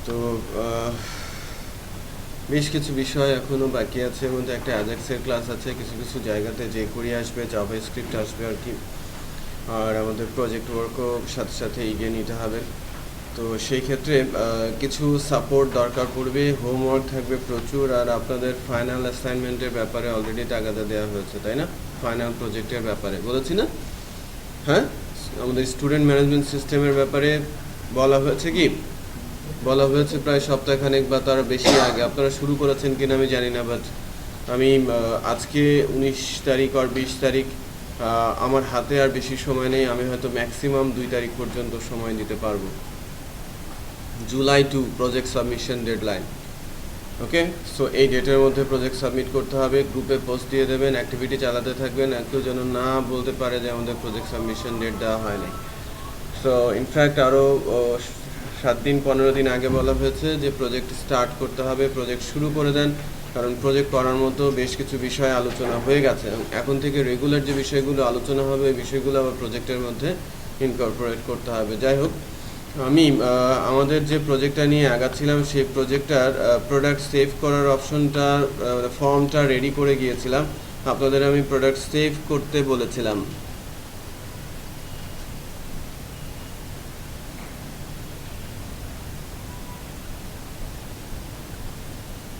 তো বেশ কিছু বিষয় এখনও বাকি আছে, এর মধ্যে একটা অ্যাজাক্সের ক্লাস আছে, কিছু কিছু জায়গাতে যে কোরি আসবে, জাভাস্ক্রিপ্ট আসবে আর কি। আর আমাদের প্রজেক্ট ওয়ার্কও সাথে সাথে এগিয়ে নিতে হবে। তো সেই ক্ষেত্রে কিছু সাপোর্ট দরকার পড়বে, হোমওয়ার্ক থাকবে প্রচুর, আর আপনাদের ফাইনাল অ্যাসাইনমেন্টের ব্যাপারে অলরেডি তাগাদা দেওয়া হয়েছে, তাই না? ফাইনাল প্রজেক্টের ব্যাপারে বলেছি না? হ্যাঁ, আমাদের স্টুডেন্ট ম্যানেজমেন্ট সিস্টেমের ব্যাপারে বলা হয়েছে কি? বলা হয়েছে প্রায় সপ্তাহখানেক বা তার বেশি আগে। আপনারা শুরু করেছেন কিনা আমি জানি না, বাট আমি আজকে 19 তারিখ আর 20 তারিখ, আমার হাতে আর বেশি সময় নেই। আমি হয়তো ম্যাক্সিমাম 2 তারিখ পর্যন্ত সময় দিতে পারবো। July 2 project submission deadline. Okay, so এই ডেটের মধ্যে প্রজেক্ট সাবমিট করতে হবে। গ্রুপে পোস্ট দিয়ে দেবেন, অ্যাক্টিভিটি চালাতে থাকবেন, কেউ যেন না বলতে পারে যে আমাদের প্রজেক্ট সাবমিশন ডেট দেওয়া হয় নাই। সো ইনফ্যাক্ট আরও 7 দিন 15 দিন আগে বলা হয়েছে যে প্রজেক্ট স্টার্ট করতে হবে, প্রজেক্ট শুরু করে দেন, কারণ প্রজেক্ট করার মতো বেশ কিছু বিষয় আলোচনা হয়ে গেছে। এখন থেকে রেগুলার যে বিষয়গুলো আলোচনা হবে ওই বিষয়গুলো আবার প্রজেক্টের মধ্যে ইনকর্পোরেট করতে হবে। যাই হোক, আমি আমাদের যে প্রজেক্টটা নিয়ে আগাচ্ছিলাম সেই প্রজেক্টটার প্রোডাক্ট সেভ করার অপশনটা, ফর্মটা রেডি করে গিয়েছিলাম। আপনাদের আমি প্রোডাক্ট সেভ করতে বলেছিলাম।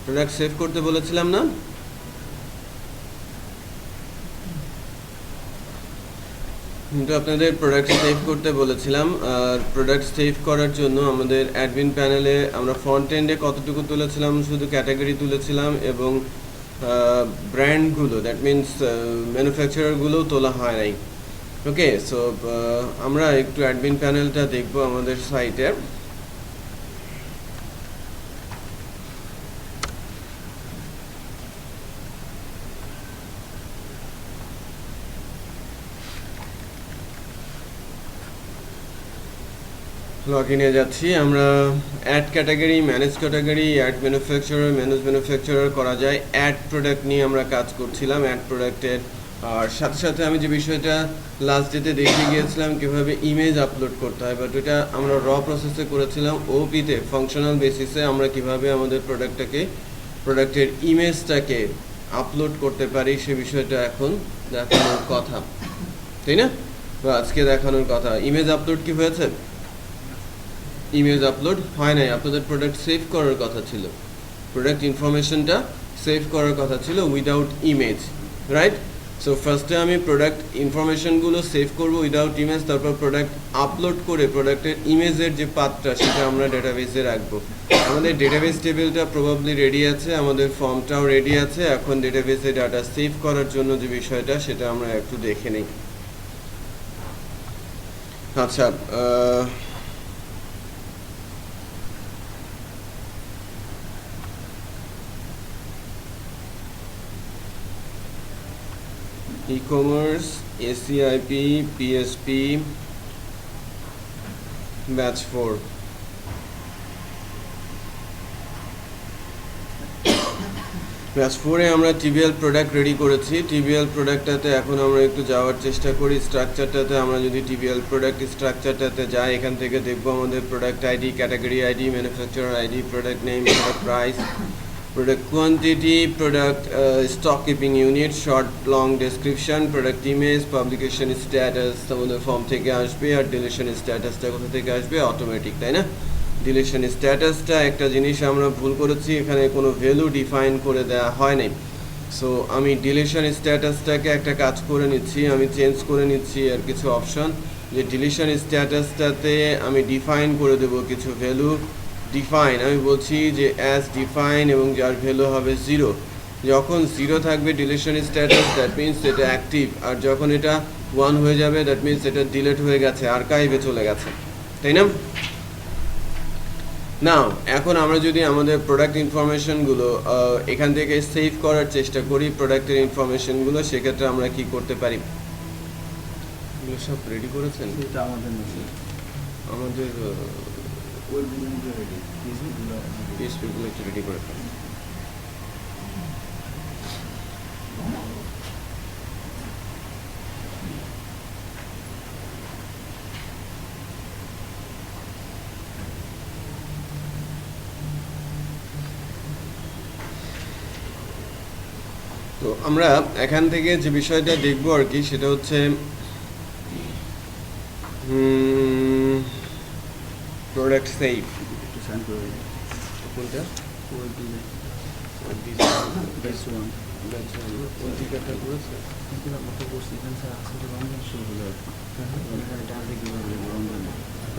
প্রোডাক্ট সেভ করতে বলেছিলাম না? কিন্তু আপনাদের প্রোডাক্ট সেভ করতে বলেছিলাম। আর প্রোডাক্ট সেভ করার জন্য আমাদের অ্যাডমিন প্যানেলে আমরা ফ্রন্ট এন্ডে কতটুকু তুলেছিলাম, শুধু ক্যাটাগরি তুলেছিলাম এবং ব্র্যান্ডগুলো, দ্যাট মিনস ম্যানুফ্যাকচারারগুলোও তোলা হয় নাই। ওকে, সো আমরা একটু অ্যাডমিন প্যানেলটা দেখব আমাদের সাইটে। লগ ইনে যাচ্ছি আমরা। Add category, manage category, add manufacturer, manage manufacturer করা যায়। অ্যাড প্রোডাক্ট নিয়ে আমরা কাজ করছিলাম, অ্যাড প্রোডাক্টের। আর সাথে সাথে আমি যে বিষয়টা লাস্ট ডেতে দেখিয়ে গিয়েছিলাম কীভাবে ইমেজ আপলোড করতে হয়, বাট ওটা আমরা র প্রসেসে করেছিলাম। ওপিতে ফাংশনাল বেসিসে আমরা কিভাবে আমাদের প্রোডাক্টের ইমেজটাকে আপলোড করতে পারি সে বিষয়টা এখন দেখানোর কথা, তাই না? তো আজকে দেখানোর কথা। ইমেজ আপলোড কি হয়েছে? ইমেজ আপলোড হয় নাই। আপনাদের প্রোডাক্ট সেভ করার কথা ছিল, প্রোডাক্ট ইনফরমেশনটা সেভ করার কথা ছিল উইদাউট ইমেজ, রাইট? সো ফার্স্টে আমি প্রোডাক্ট ইনফরমেশনগুলো সেভ করব উইদাউট ইমেজ, তারপর প্রোডাক্ট আপলোড করে প্রোডাক্টের ইমেজের যে পাথটা সেটা আমরা ডেটাবেসে রাখবো। আমাদের ডেটাবেস টেবিলটা প্রবাবলি রেডি আছে, আমাদের ফর্মটাও রেডি আছে। এখন ডেটাবেসে ডাটা সেভ করার জন্য যে বিষয়টা সেটা আমরা একটু দেখে নিই। আচ্ছা, e-commerce, ACIP, PSP, batch 4। Batch 4-এ আমরা টিবিএল প্রোডাক্ট রেডি করেছি। টিবিএল প্রোডাক্টটাতে এখন আমরা একটু যাওয়ার চেষ্টা করি। স্ট্রাকচারটাতে আমরা যদি টিবিএল প্রোডাক্ট স্ট্রাকচারটাতে যাই, এখান থেকে দেখবো আমাদের product ID, category ID, manufacturer ID, product name, product price, product quantity, product stock keeping unit, short long description, product image, publication status আমাদের ফর্ম থেকে আসবে। আর ডিলিশন স্ট্যাটাসটা কোথা থেকে আসবে? অটোমেটিক, তাই না? ডিলিশন স্ট্যাটাসটা একটা জিনিস আমরা ভুল করেছি, এখানে কোনো ভ্যালু ডিফাইন করে দেওয়া হয় নাই। সো আমি ডিলিশন স্ট্যাটাসটাকে একটা কাজ করে নিচ্ছি, আমি চেঞ্জ করে নিচ্ছি আর কিছু অপশন, যে ডিলিশন স্ট্যাটাসটাতে আমি ডিফাইন করে দেবো কিছু ভ্যালু। ডিফাইন আমি বলছি যে অ্যাজ ডিফাইন এবং যার ভ্যালু হবে 0। যখন 0 থাকবে ডিলিশন স্ট্যাটাস, দ্যাট মিনস এটা অ্যাক্টিভ। আর যখন এটা 1 হয়ে যাবে দ্যাট মিনস এটা ডিলিট হয়ে গেছে, আর্কাইভে চলে গেছে, তাই না? নাও এখন আমরা যদি আমাদের প্রোডাক্ট ইনফরমেশনগুলো এখান থেকে সেভ করার চেষ্টা করি, প্রোডাক্টের ইনফরমেশনগুলো, সেক্ষেত্রে আমরা কি করতে পারি? এগুলো সব রেডি করেছেন? এটা আমাদের আমাদের পিএসপিগুলো একটু রেডি করে ফেলি। তো আমরা এখান থেকে যে বিষয়টা দেখব আর কি সেটা হচ্ছে প্রোডাক্ট সেভ কোনটা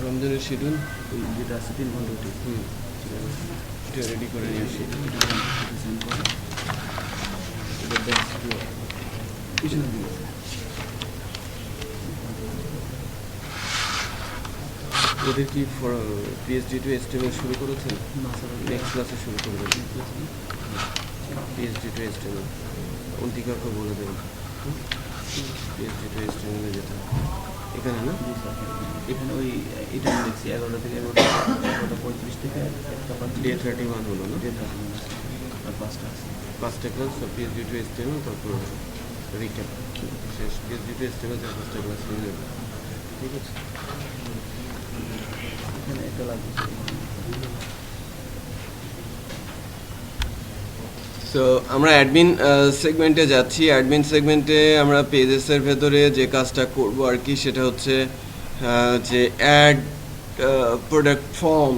রমজানের শিডিউল যেটা আছে 3 ঘন্টা এটা রেডি করে নিয়ে আসি পিছনে দিকে ওদের কি পিএইচডি টু এসটিএমএল শুরু করেছেন? নেক্সট ক্লাসে শুরু করবেন পিএইচডি টু এসটিএমএল। অন্তিকাকে বলে দেবেন পিএইচডি টু এসটিএমএল যেতে এখানে না, এখানে ওই এটা আমি দেখছি 11টা থেকে 11:35 থেকে ডে 31 হলো না, ডে 31 আর 5টা আছে 5টা ক্লাস পিএইচডি টু এসটিএমএল, তারপর রিক্যাপ শেষ পিএইচডি টু এসটিএমএল 5টা ক্লাস নিয়ে নেব। ঠিক আছে, এখানে এটা লাগবে। সো আমরা অ্যাডমিন সেগমেন্টে যাচ্ছি। অ্যাডমিন সেগমেন্টে আমরা পেজেসের ভেতরে যে কাজটা করব আর কি সেটা হচ্ছে যে অ্যাড প্রোডাক্ট ফর্ম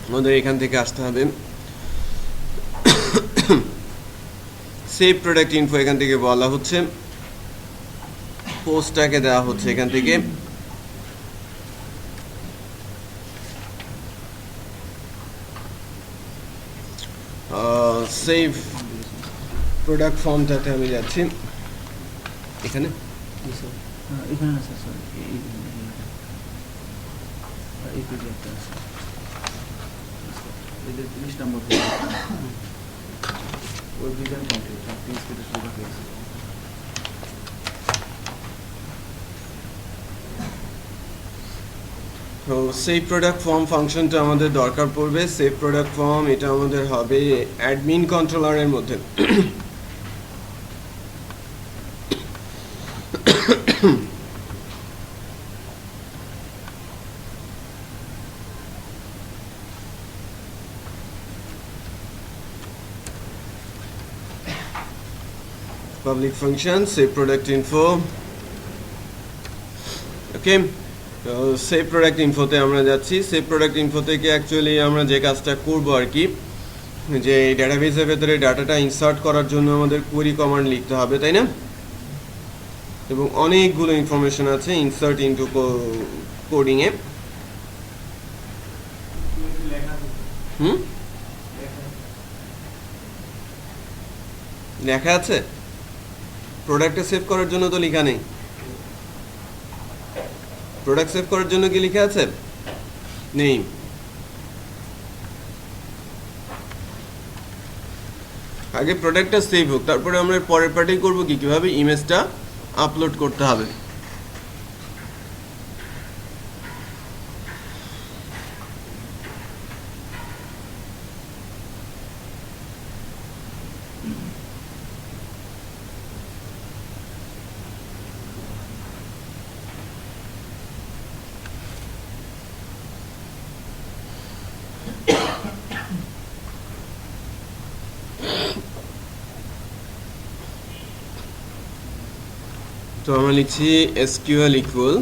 আমাদের এখান থেকে আসতে হবে। সেভ প্রোডাক্ট ইনফো এখান থেকে বলা হচ্ছে, পোস্টটাকে দেওয়া হচ্ছে এখান থেকে। সেভ প্রোডাক্ট ফর্মটাতে আমি যাচ্ছি এখানে। এখানে আছে স্যার, এই পেজে একটা আছে, এদের 30 নম্বর ওই ডিজাইন কমপ্লিট, আপনি স্পিডে শুরু করেছেন। তো সেভ প্রোডাক্ট ফর্ম ফাংশনটা আমাদের দরকার পড়বে। সেভ প্রোডাক্ট ফর্ম এটা আমাদের হবে অ্যাডমিন কন্ট্রোলারের মধ্যে। Public function save product info. Okay, তো সেভ প্রোডাক্ট ইনফোতে আমরা যাচ্ছি। সেভ প্রোডাক্ট ইনফো থেকে অ্যাকচুয়ালি আমরা যে কাজটা করবো আর কি, যে এই ডাটাবেসের ভেতরে ডাটাটা ইনসার্ট করার জন্য আমাদের কোয়েরি কমান্ড লিখতে হবে, তাই না? এবং অনেকগুলো ইনফরমেশন আছে ইনসার্ট ইনটু কোডিংয়ে। লেখা আছে, প্রোডাক্টে সেভ করার জন্য তো লেখা নেই। প্রোডাক্ট সেভ করার জন্য কি লেখা আছে? নেই। আগে প্রোডাক্টটা সেভ হোক, তারপরে আমরা পরের পার্টেই করবো কি, কিভাবে ইমেজটা আপলোড করতে হবে। তো আমরা লিখছি SQL equal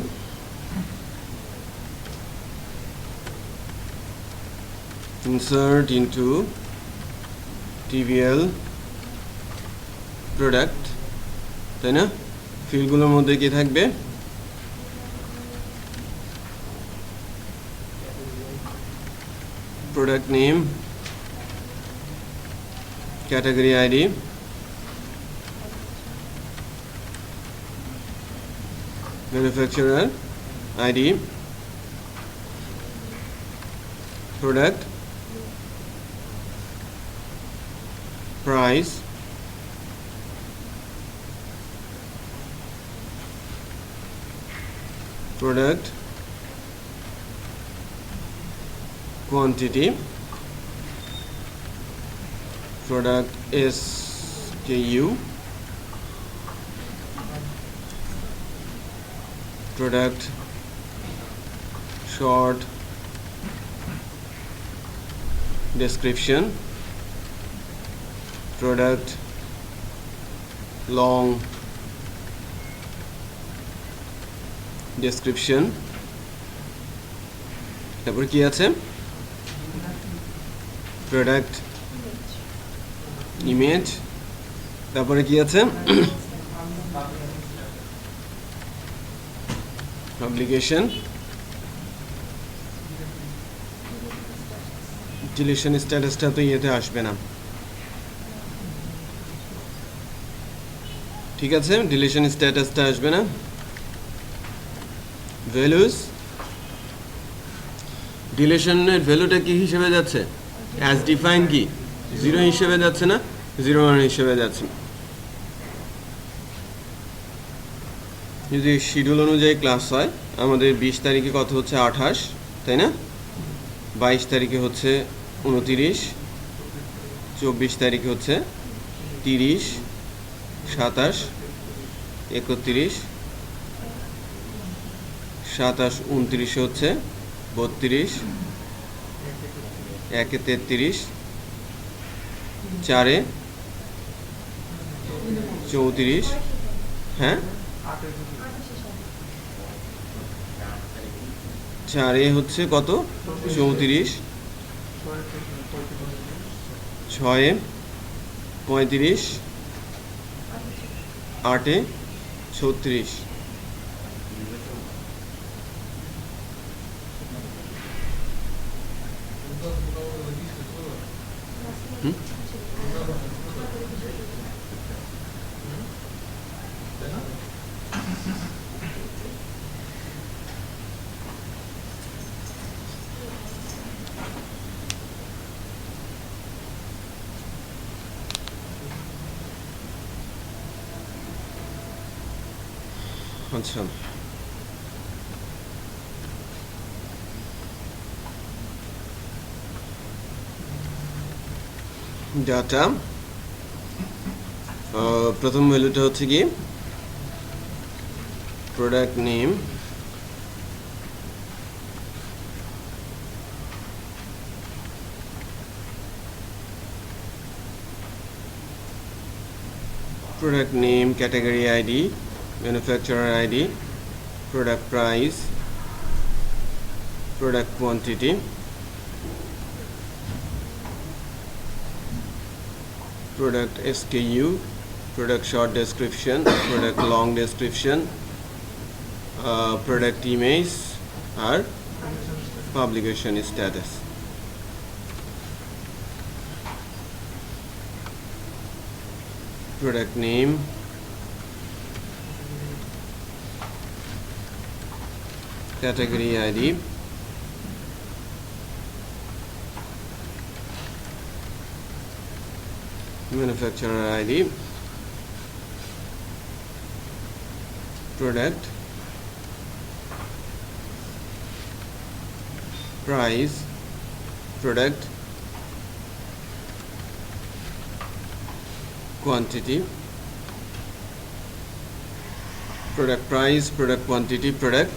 insert into tvl product, তাই না? ফিল্ডগুলোর মধ্যে কি থাকবে? Product name, category ID, manufacturer ID, product, price, product, quantity, product SKU, product short description, product long description, তারপর কি আছে প্রোডাক্ট ইমেজ, তারপরে কি আছে পাবলিকেশন, ডিলিশন স্ট্যাটাসটা তো ইয়েতে আসবে না, ঠিক আছে, ডিলিশন স্ট্যাটাসটা আসবে না। ভ্যালুস, ডিলিশনের ভ্যালুটা কি হিসেবে যাচ্ছে, অ্যাজ ডিফাইন কি 0 হিসেবে যাচ্ছে না, 01 হিসেবে যাচ্ছে। যদি শিডিউল অনুযায়ী ক্লাস হয়, আমাদের 20 তারিখে কত হচ্ছে 28, তাই না, 22 তারিখে হচ্ছে 29, 24 তারিখে হচ্ছে 30, 27, 31, 27, 29 হচ্ছে 32, 1 33, 4 34, হ্যাঁ 4 হচ্ছে কত 34, 6 35, 8 36, আচ্ছা ডাটা, প্রথম ভ্যালুটা হচ্ছে কি product name, product name, category ID, manufacturer ID, product price, product quantity, product SKU, product short description, product long description, product image আর publication status. Product name, category ID, manufacturer ID, product price, product quantity, product price, product quantity, product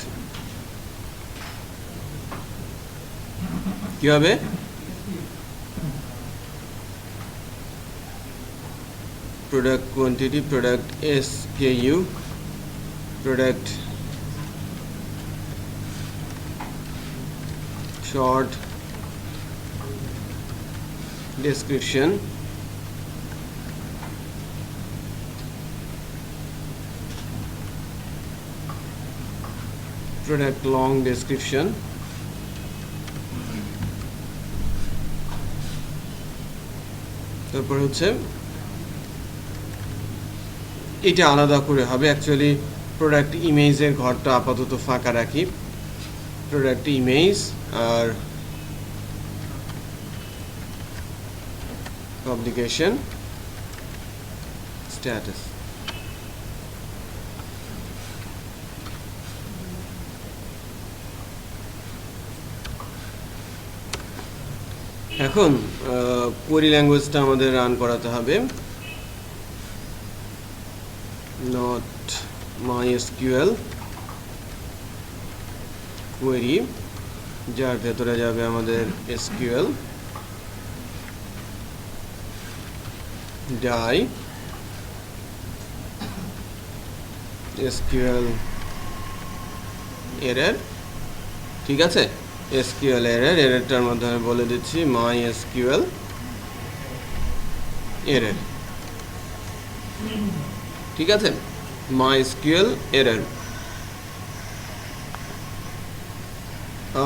কি হবে product quantity, product SKU, product short description, product long description, তারপর হচ্ছে এটা আলাদা করে হবে actually product ইমেজের ঘরটা আপাতত ফাঁকা রাখি প্রোডাক্ট ইমেজ আর পাবলিকেশন স্ট্যাটাস এখন কোয়েরি ল্যাঙ্গুয়েজটা আমাদের রান করাতে হবে not MySQL কোয়েরি যার ভেতরে যাবে আমাদের SQL ডাই এসকিউএল এরর, ঠিক আছে। এসকিউএল এররটার মধ্যে আমি বলে দিচ্ছি মাই এসকিউএল এরর, ঠিক আছে, মাই এসকিউএল এরর।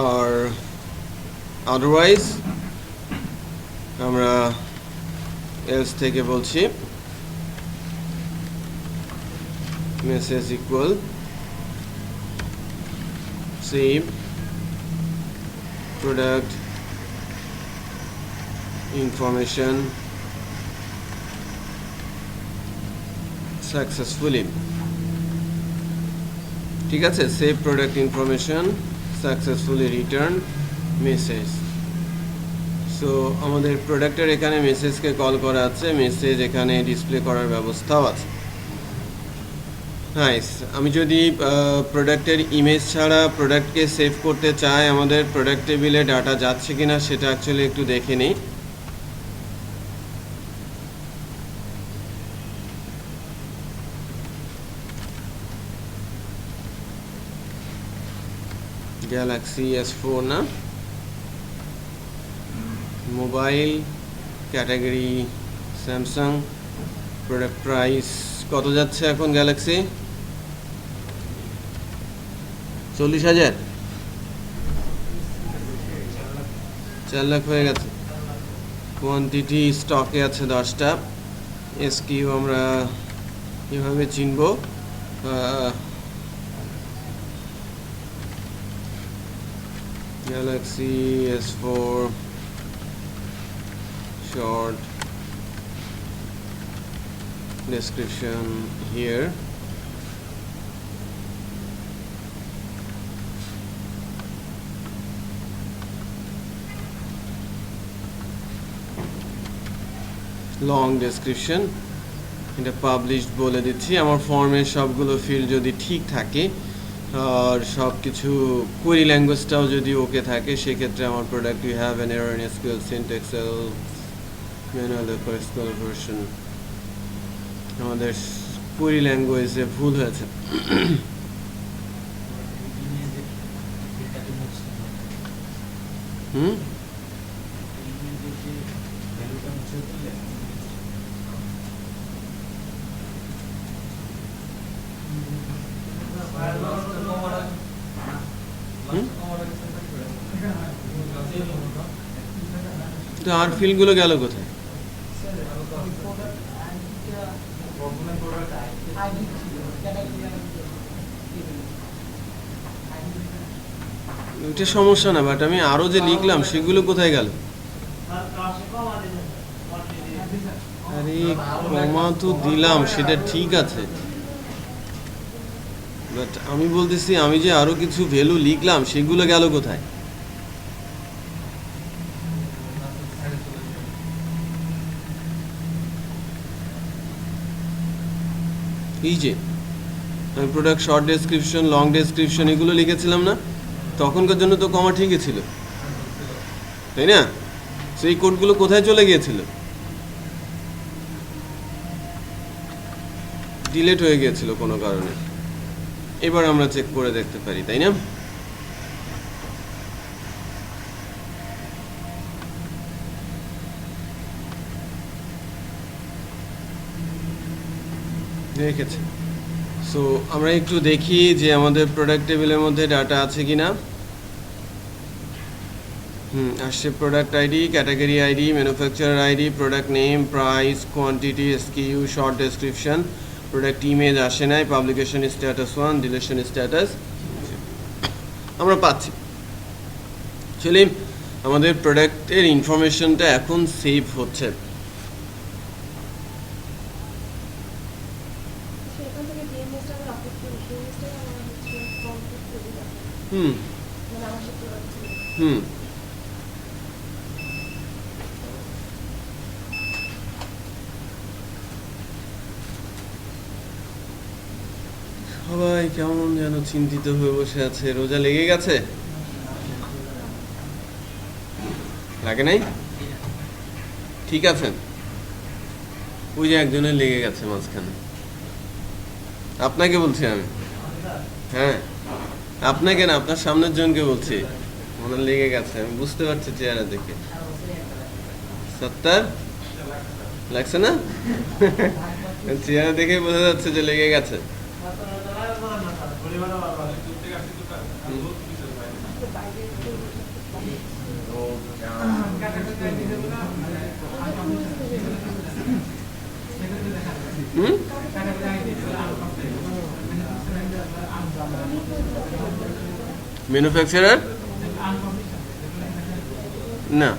আর আদারওয়াইজ আমরা এলস থেকে বলছি message equal save product information successfully, ঠিক আছে। Save product information successfully return message. So আমাদের প্রোডাক্টের এখানে মেসেজকে কল করা আছে, মেসেজ এখানে ডিসপ্লে করার ব্যবস্থাও আছে। নাইস। আমি যদি প্রোডাক্টের ইমেজ ছাড়া প্রোডাক্টকে সেভ করতে চাই, আমাদের প্রোডাক্ট টেবিলে ডাটা যাচ্ছে কিনা সেটা অ্যাকচুয়ালি একটু দেখে নিই। গ্যালাক্সি S4 না, mobile category Samsung, product price কত যাচ্ছে এখন গ্যালাক্সি? 40,000, 4 লাখ হয়ে গেছে। কোয়ান্টিটি স্টকে আছে 10টা। এসকিউ আমরা এভাবে চিনব, Galaxy S4 short description here. Long description, এটা পাবলিশড বলে দিচ্ছি। আমার ফর্মের সবগুলো ফিল্ড যদি ঠিক থাকে আর সব কিছু কোয়েরি ল্যাঙ্গুয়েজটাও যদি ওকে থাকে, সেক্ষেত্রে আমার product you have an error in SQL syntax manual SQL version. আমাদের কোয়েরি ল্যাঙ্গুয়েজে ভুল হয়েছে। হুম, তো আর ফিল্ডগুলো গেল কোথায়? ওইটা সমস্যা না, বাট আমি আরো যে লিখলাম সেগুলো কোথায় গেল? আরে কমা তো দিলাম, সেটা ঠিক আছে, বাট আমি বলতেছি আমি যে আরো কিছু ভ্যালু লিখলাম সেগুলো গেল কোথায়? এই যে আমি product short description, long description এগুলো লিখেছিলাম না, তখনকার জন্য তো কমা ঠিকই ছিল, তাই না? সেই কোডগুলো কোথায় চলে গিয়েছিল? ডিলেট হয়ে গিয়েছিল কোনো কারণে। এবার আমরা চেক করে দেখতে পারি, তাই না? রেখেছে। সো আমরা একটু দেখি যে আমাদের প্রোডাক্ট টেবিলের মধ্যে ডাটা আছে কিনা। আসছে product ID, category ID, manufacturer ID, product name, price, quantity, SQ, short description. Product image আসে নাই, পাবলিকেশন স্ট্যাটাস 1, ডিলিশন স্ট্যাটাস আমরা পাচ্ছি। অ্যাকচুয়ালি আমাদের প্রোডাক্টের ইনফরমেশনটা এখন সেভ হচ্ছে। হুম হুম সবাই কেমন যেন চিন্তিত হয়ে বসে আছে। রোজা লেগে গেছে? লাগে নাই? ঠিক আছে, ওই যে একজনের লেগে গেছে মাঝখানে। আপনাকে বলছি আমি, হ্যাঁ আপনাকে না, আপনার সামনের জনকে বলছি। ওনার লেগে গেছে, আমি বুঝতে পারছি চেহারা দেখে। 70 লাগছে না? চেহারা দেখে বোঝা যাচ্ছে যে লেগে গেছে। হুম, ম্যানুফ্যাকচারার না,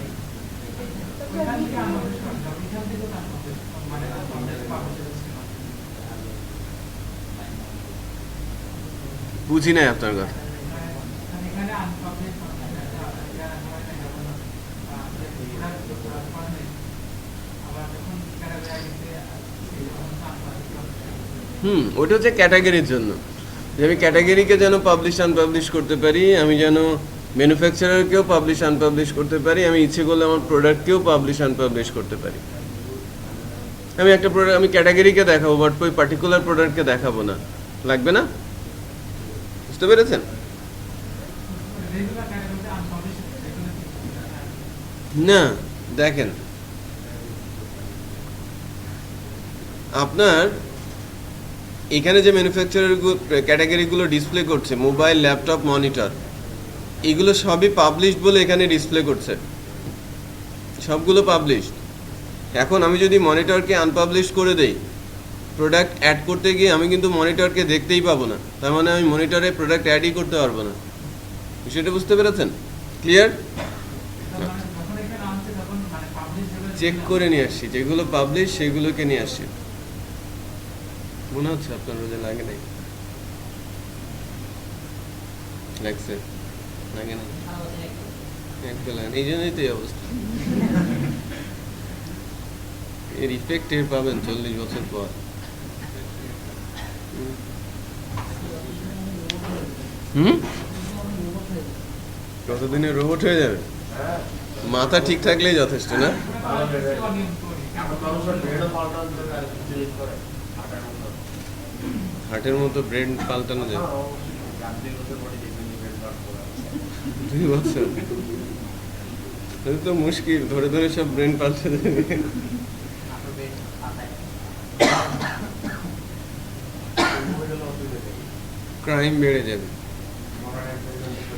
বুঝি নাই আপনার কথা। ওটা হচ্ছে ক্যাটাগরির জন্য, যে আমি ক্যাটাগরিকে যেন পাবলিশ আনপাবলিশ করতে পারি, আমি যেন ম্যানুফ্যাকচারারকেও পাবলিশ আনপাবলিশ করতে পারি, আমি ইচ্ছে করলে আমার প্রোডাক্টকেও পাবলিশ আনপাবলিশ করতে পারি। আমি একটা প্রোডাক্ট আমি ক্যাটাগরিকে দেখাবো, বাট ওই পার্টিকুলার প্রোডাক্টকে দেখাবো না, লাগবে না? বুঝতে পেরেছেন? না, দেখেন আপনার এখানে যে ম্যানুফ্যাকচারার ক্যাটাগরিগুলো ডিসপ্লে করছে, মোবাইল, ল্যাপটপ, মনিটর, এগুলো সবই পাবলিশড বলে এখানে ডিসপ্লে করছে, সবগুলো পাবলিশড। এখন আমি যদি মনিটরকে আনপাবলিশ করে দেই, প্রোডাক্ট অ্যাড করতে গিয়ে আমি কিন্তু মনিটরকে দেখতেই পাবো না, তার মানে আমি মনিটরে প্রোডাক্ট অ্যাডই করতে পারবো না। বিষয়টা বুঝতে পেরেছেন? ক্লিয়ার? চেক করে নিয়ে আসছি, যেগুলো পাবলিশ সেগুলোকে নিয়ে আসছি। মনে হচ্ছে আপনার রোজে লাগে নাই, লাগছে? লাগে না, একদম লাগে না, এই জন্যই তো এই অবস্থা। এর ইফেক্ট টের পাবেন 40 বছর পর। কতদিনে রোবট হয়ে যাবে? মাথা ঠিক থাকলেই যথেষ্ট না? হার্টের মতো ব্রেন পাল্টানো যাবে 2 বছর? তো মুশকিল, ধরে ধরে সব ব্রেন পাল্টে দেবে। ক্রাইম বেড়ে যাবে,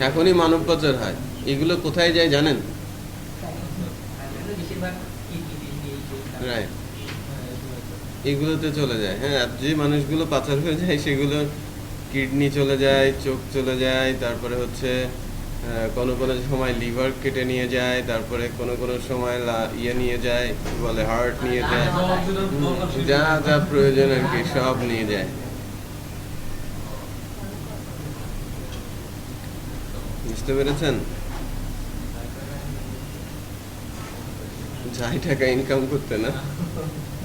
এখনই মানব পাচার হয়। এগুলো কোথায় যায় জানেন? রাইট, এগুলোতে চলে যায়। হ্যাঁ, যে মানুষগুলো পাচার হয়ে যায় সেগুলো কিডনি চলে যায়, চোখ চলে যায়, তারপরে হচ্ছে কোনো কোনো সময় লিভার কেটে নিয়ে যায়, তারপরে কোনো কোনো সময় ইয়ে নিয়ে যায়, কি বলে, হার্ট নিয়ে যায়, যা যা প্রয়োজন আর কি সব নিয়ে যায়। বুঝতে পেরেছেন? যাই টাকা ইনকাম করতে না,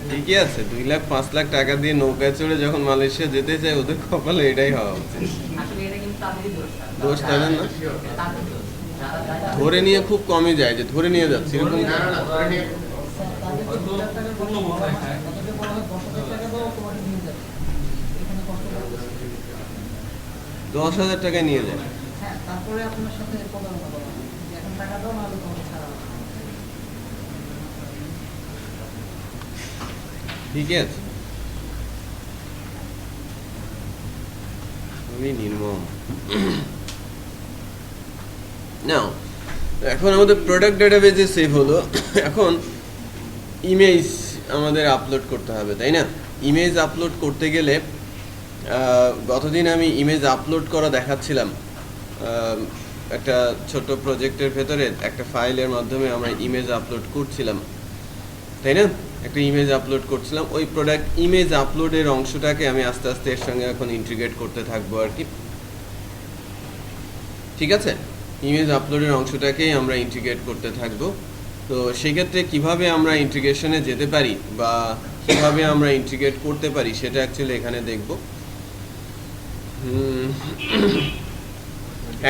ঠিকই আছে। 2 লাখ 5 লাখ টাকা দিয়ে নৌকায় চড়ে যখন মালয়েশিয়া যেতে চায়, ওদের কপালে এটাই হওয়া উচিত। দোষ তাদের না, ধরে নিয়ে খুব কমই যায়, যে ধরে নিয়ে যাচ্ছে এরকম। 10,000 টাকায় নিয়ে যায়। ঠিকই আছে, আমি নির্মম। নাও এখন আমাদের প্রোডাক্ট ডেটাবেজে সেভ হলো। এখন ইমেজ আমাদের আপলোড করতে হবে, তাই না? ইমেজ আপলোড করতে গেলে গতদিন আমি ইমেজ আপলোড করা দেখাচ্ছিলাম, একটা ছোট প্রজেক্টের ভেতরে একটা ফাইলের মাধ্যমে আমরা ইমেজ আপলোড করছিলাম, তাই না? একটা ইমেজ আপলোড করছিলাম, ওই প্রোডাক্ট ইমেজ আপলোডের অংশটাকে আমি আস্তে আস্তে এর সঙ্গে এখন ইন্টিগ্রেট করতে থাকবো আর কি। ঠিক আছে, ইমেজ আপলোডের অংশটাকেই আমরা ইন্টিগ্রেট করতে থাকবো। তো সেক্ষেত্রে কিভাবে আমরা ইন্টিগ্রেশনে যেতে পারি বা কিভাবে আমরা ইন্টিগ্রেট করতে পারি সেটা অ্যাকচুয়ালি এখানে দেখব।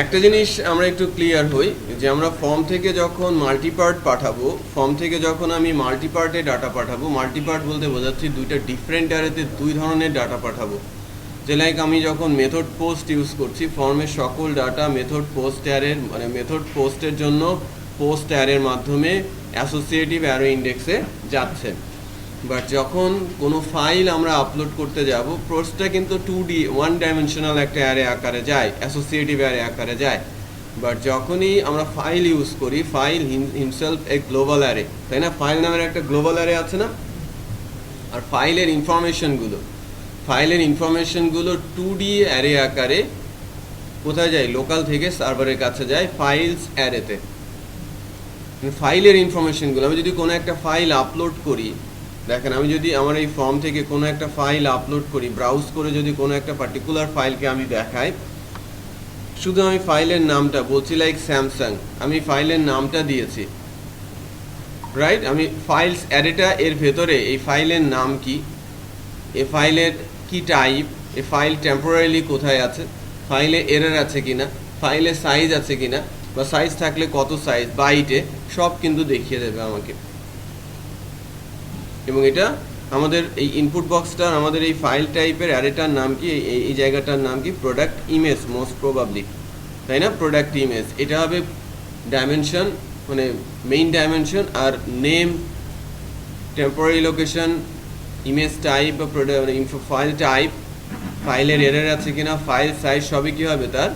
একটা জিনিস আমরা একটু ক্লিয়ার হই, যে আমরা ফর্ম থেকে যখন মাল্টিপার্ট পাঠাবো, ফর্ম থেকে যখন আমি মাল্টিপার্টে ডাটা পাঠাবো, মাল্টিপার্ট বলতে বোঝাচ্ছি 2টা ডিফারেন্ট অ্যারেতে 2 ধরনের ডাটা পাঠাবো। যে লাইক আমি যখন মেথড পোস্ট ইউজ করছি, ফর্মের সকল ডাটা মেথড পোস্ট অ্যারের মানে মেথড পোস্টের জন্য পোস্ট অ্যারের মাধ্যমে অ্যাসোসিয়েটিভ অ্যারো ইন্ডেক্সে যাচ্ছে। বাট যখন কোনো ফাইল আমরা আপলোড করতে যাব, পোস্টটা কিন্তু 2D 1 ডাইমেনশনাল একটা অ্যারে আকারে যায়, অ্যাসোসিয়েটিভ অ্যারে আকারে যায়। বাট যখনই আমরা ফাইল ইউজ করি, file himself a global array, তাই না? ফাইল নামের একটা গ্লোবাল অ্যারে আছে না? আর ফাইলের ইনফরমেশনগুলো 2D অ্যারে আকারে কোথায় যায়? লোকাল থেকে সার্ভারের কাছে যায় ফাইলস অ্যারেতে। ফাইলের ইনফরমেশনগুলো আমি যদি কোনো একটা ফাইল আপলোড করি, দেখেন আমি যদি আমার এই ফর্ম থেকে কোনো একটা ফাইল আপলোড করি, ব্রাউজ করে যদি কোনো একটা পার্টিকুলার ফাইলকে আমি দেখাই, শুধু আমি ফাইলের নামটা বলছি, লাইক স্যামসাং, আমি ফাইলের নামটা দিয়েছি, রাইট? আমি ফাইলস অ্যারেটা এর ভেতরে এই ফাইলের নাম কি, এ ফাইলের কি টাইপ, এ ফাইল টেম্পোরারিলি কোথায় আছে, ফাইলে এরর আছে কিনা, ফাইলে সাইজ আছে কিনা, বা সাইজ থাকলে কত সাইজ বাইটে, সব কিন্তু দেখিয়ে দেবে আমাকে। এবং এটা আমাদের এই ইনপুট বক্সটার, আমাদের এই ফাইল টাইপের অ্যারেটার নাম কি, এই জায়গাটার নাম কি? প্রোডাক্ট ইমেজ মোস্ট প্রবাবলি, তাই না? Product image. এটা হবে ডাইমেনশন, মানে মেইন ডাইমেনশন, আর name, temporary location, image type বা প্রোডাক্ট মানে ইনফো ফাইল টাইপ, ফাইলের এরর আছে কিনা, ফাইল সাইজ, সবই কী হবে? তার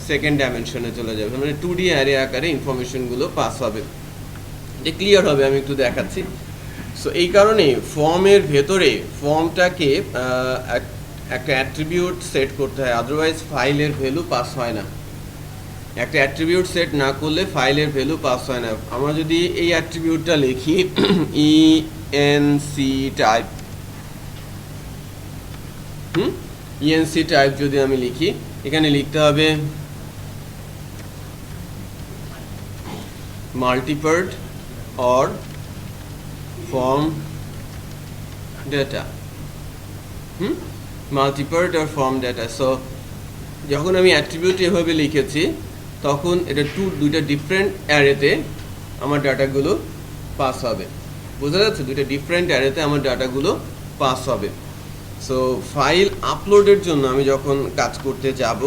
সেকেন্ড ডাইমেনশনে চলে যাবে, মানে 2D অ্যারে আকারে ইনফরমেশনগুলো পাস হবে। এটা ক্লিয়ার হবে, আমি একটু দেখাচ্ছি। সো এই কারণে ফর্মের ভেতরে ফর্মটাকে একটা অ্যাট্রিবিউট সেট করতে হয়, আদারওয়াইজ ফাইলের ভ্যালু পাস হয় না। একটা অ্যাট্রিবিউট সেট না করলে ফাইলের ভ্যালু পাস হয় না। আমরা যদি এই অ্যাট্রিবিউটটা লিখি ইএনসি টাইপ, ইএনসি টাইপ যদি আমি লিখি, এখানে লিখতে হবে multipart or form data, multipart or form data. So যখন আমি অ্যাট্রিবিউট এভাবে লিখেছি, তখন এটা দুইটা ডিফারেন্ট অ্যারেতে আমার ডাটাগুলো পাস হবে। বোঝা যাচ্ছে? দুইটা ডিফারেন্ট অ্যারেতে আমার ডাটাগুলো পাস হবে। সো ফাইল আপলোডের জন্য আমি যখন কাজ করতে যাব,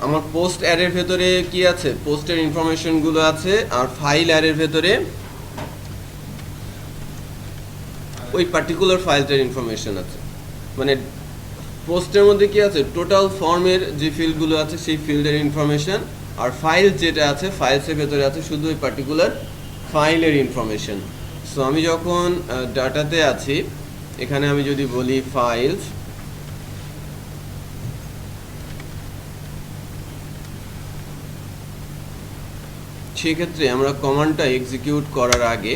আমার পোস্ট অ্যারের ভেতরে কি আছে? পোস্টের ইনফরমেশনগুলো আছে, আর ফাইল অ্যারের ভেতরে ওই পার্টিকুলার ফাইলটার ইনফরমেশন আছে। মানে পোস্টের মধ্যে কি আছে? টোটাল ফর্মের যে ফিল্ডগুলো আছে সেই ফিল্ডের ইনফরমেশন, আর ফাইল যেটা আছে, ফাইলসের ভেতরে আছে শুধু ওই পার্টিকুলার ফাইলের ইনফরমেশন। সো আমি যখন ডাটাতে আছি, এখানে আমি যদি বলি ফাইলস, সেক্ষেত্রে আমরা কমান্ডটা এক্সিকিউট করার আগে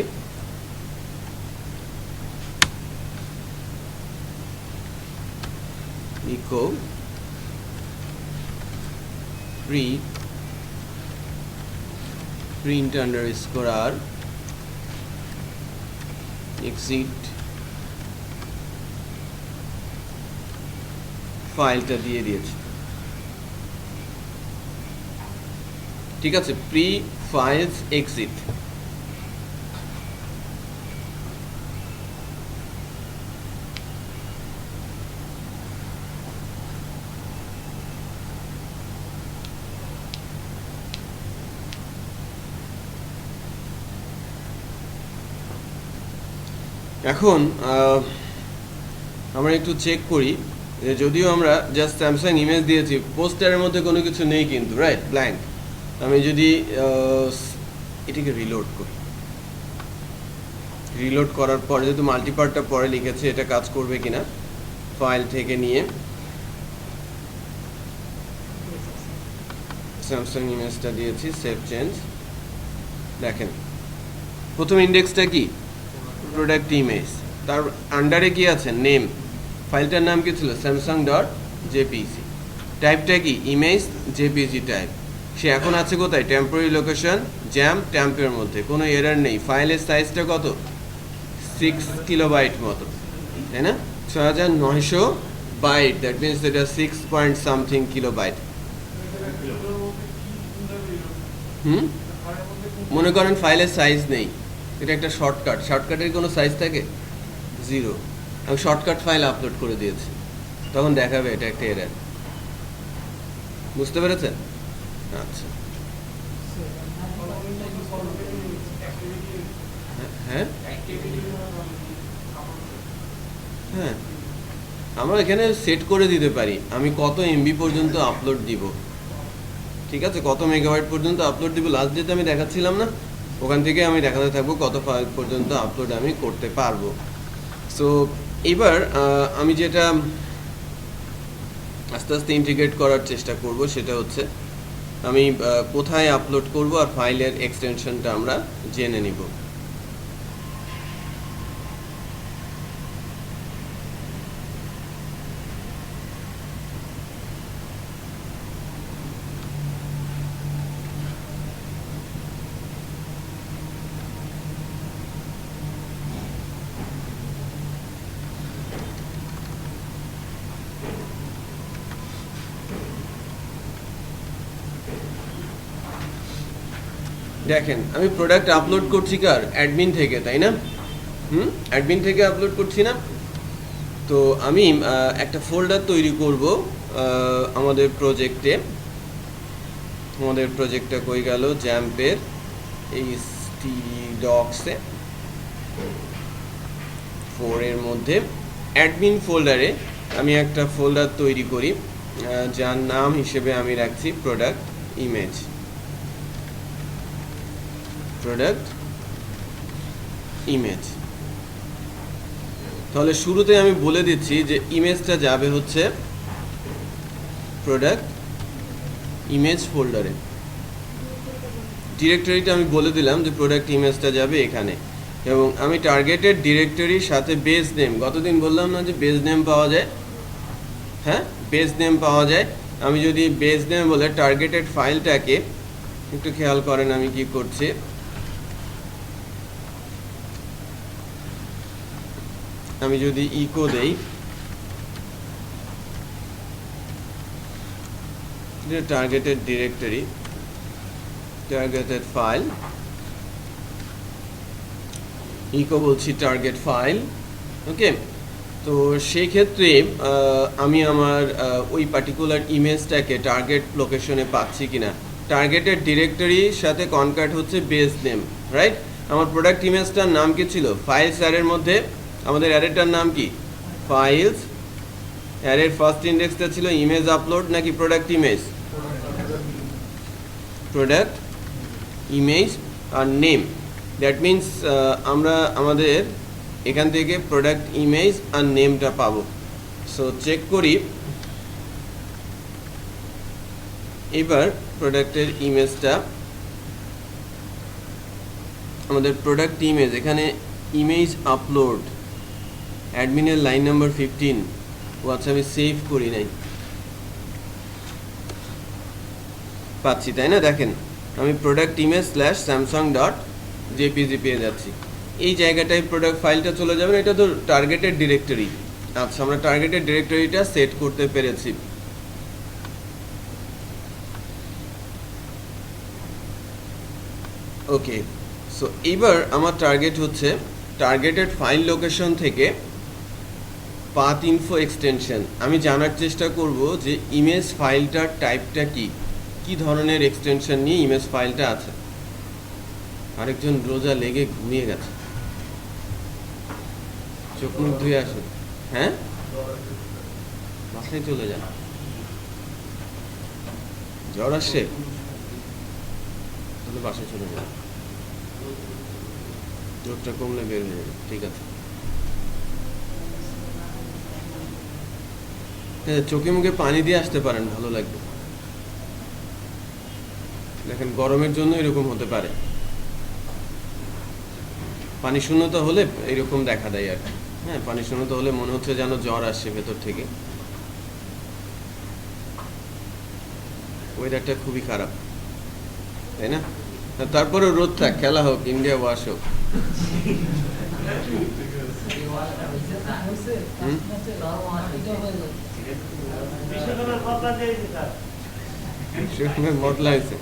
echo print underscore r exit ফাইলটা দিয়ে দিয়েছি, ঠিক আছে? Pre files exit. এখন আমরা একটু চেক করি, যদিও আমরা জাস্ট স্যামসাং ইমেজ দিয়েছি, পোস্টারের মধ্যে কোনো কিছু নেই কিন্তু, রাইট? ব্ল্যাঙ্ক। আমি যদি এটিকে রিলোড করি, রিলোড করার পর যেহেতু মাল্টিপার্টটা পরে লিখেছে, এটা কাজ করবে কিনা ফাইল থেকে নিয়ে স্যামসাং ইমেজটা দিয়েছি, সেভ চেঞ্জ। দেখেন প্রথম ইন্ডেক্সটা কি? প্রোডাক্ট ইমেজ, তার আন্ডারে কি আছে? নেম। ফাইলটার নাম কি ছিল? Samsung dot JPG. টাইপটা কি? Image JPG type. সে এখন আছে কোথায়? টেম্পোরারি লোকেশন জ্যাম ট্যাম্পের মধ্যে, কোনো এরার নেই। ফাইলের সাইজটা কত? 6 কিলোবাইট মতো, তাই না? 6900 বাইট, দ্যাট মিনস এটা 6 পয়েন্ট সামথিং কিলোবাইট। মনে করেন ফাইলের সাইজ নেই, এটা একটা শর্টকাটের কোনো সাইজ থাকে? 0। আমি শর্টকাট ফাইল আপলোড করে দিয়েছি, তখন দেখাবে এটা একটা এরর। বুঝতে পেরেছেন? আচ্ছা, হ্যাঁ হ্যাঁ, আমরা এখানে সেট করে দিতে পারি আমি কত এমবি পর্যন্ত আপলোড দিব, ঠিক আছে, কত মেগাবাইট পর্যন্ত আপলোড দিব। লাস্ট ডেতে আমি দেখাচ্ছিলাম না, ওখান থেকে আমি দেখাতে থাকবো কত ফাইল পর্যন্ত আপলোড আমি করতে পারবো। সো এবার আমি যেটা আস্তে আস্তে ইন্টিগ্রেট করার চেষ্টা করব সেটা হচ্ছে আমি কোথায় আপলোড করব আর ফাইলের এক্সটেনশনটা আমরা জেনে নিব। দেখেন আমি প্রোডাক্ট আপলোড করছি কার, অ্যাডমিন থেকে, তাই না? অ্যাডমিন থেকে আপলোড করছি না? তো আমি একটা ফোল্ডার তৈরি করব আমাদের প্রজেক্টে। আমাদের প্রজেক্টটা কই গেল, জ্যাম্পের এই ডক্সে 4 এর মধ্যে অ্যাডমিন ফোল্ডারে আমি একটা ফোল্ডার তৈরি করি যার নাম হিসেবে আমি রাখছি প্রোডাক্ট ইমেজ। Product image. তাহলে শুরুতে আমি বলে দিচ্ছি যে ইমেজটা যাবে হচ্ছে প্রোডাক্ট ইমেজ ফোল্ডারে। ডিরেক্টরিটা আমি বলে দিলাম যে প্রোডাক্ট ইমেজটা যাবে এখানে, এবং আমি টার্গেটেড ডিরেক্টরির সাথে বেস নেম, গতদিন বললাম না যে বেস নেম পাওয়া যায়, হ্যাঁ বেস নেম পাওয়া যায়। আমি যদি বেস নেম বলে টার্গেটেড ফাইলটাকে একটু খেয়াল করেন আমি কি করছি, আমি যদি ইকো দেই targeted directory, targeted file, echo বলছি টার্গেট ফাইল, ওকে। তো সেই ক্ষেত্রে আমি আমার ওই পার্টিকুলার ইমেজটাকে টার্গেট লোকেশনে পাচ্ছি কিনা, টার্গেটেড ডিরেক্টরির সাথে কনক্যাট হচ্ছে বেস নেম, রাইট। আমার প্রোডাক্ট ইমেজটার নাম কি ছিল, ফাইলস অ্যারের মধ্যে আমাদের অ্যারেটার নাম কি, ফাইলস। অ্যারের ফার্স্ট ইন্ডেক্সটা ছিল ইমেজ আপলোড নাকি প্রোডাক্ট ইমেজ, প্রোডাক্ট ইমেজ আর নেম। দ্যাট মিন্স আমরা আমাদের এখান থেকে প্রোডাক্ট ইমেজ আর নেমটা পাবো। সো চেক করি এবার প্রোডাক্টের ইমেজটা, আমাদের প্রোডাক্ট ইমেজ এখানে ইমেজ আপলোড অ্যাডমিনের লাইন নাম্বার 15, আচ্ছা আমি সেভ করি নাই, পাচ্ছি তাই না? দেখেন আমি product image slash Samsung dot JPG পেয়ে যাচ্ছি। এই জায়গাটায় প্রোডাক্ট ফাইলটা চলে যাবে, এটা তো টার্গেটেড ডিরেক্টরি। আচ্ছা আমরা টার্গেটেড ডিরেক্টরিটা সেট করতে পেরেছি। ওকে, সো এবার আমার টার্গেট হচ্ছে টার্গেটেড ফাইল লোকেশন থেকে পাথ ইনফো এক্সটেনশন। আমি জানার চেষ্টা করব যে ইমেজ ফাইলটার টাইপটা কি ধরনের এক্সটেনশন নিয়ে ইমেজ ফাইলটা আছে। আরেকজন রোজা লেগে ঘুমিয়ে গেছে, চোখ মুখ ধুয়ে আসুন, হ্যাঁ বাসায় চলে যান, জ্বর আসছে তাহলে বাসায় চলে যান, জ্বরটা কমলে বের হয়ে যাবে, ঠিক আছে। হ্যাঁ চোখে মুখে পানি দিয়ে আসতে পারেন, ভালো লাগবে। দেখেন গরমের জন্য এরকম হতে পারে, পানি শূন্যতা হলে এরকম দেখা দেয় আর কি। হ্যাঁ পানি শূন্যতা হলে মনে হচ্ছে যেন জ্বর আসছে ভেতর থেকে। ওয়েদারটা খুবই খারাপ, তাই না? তারপরে রোদ থাক, খেলা হোক, ইন্ডিয়া ওয়াশ হোক, বদলা হয়েছে।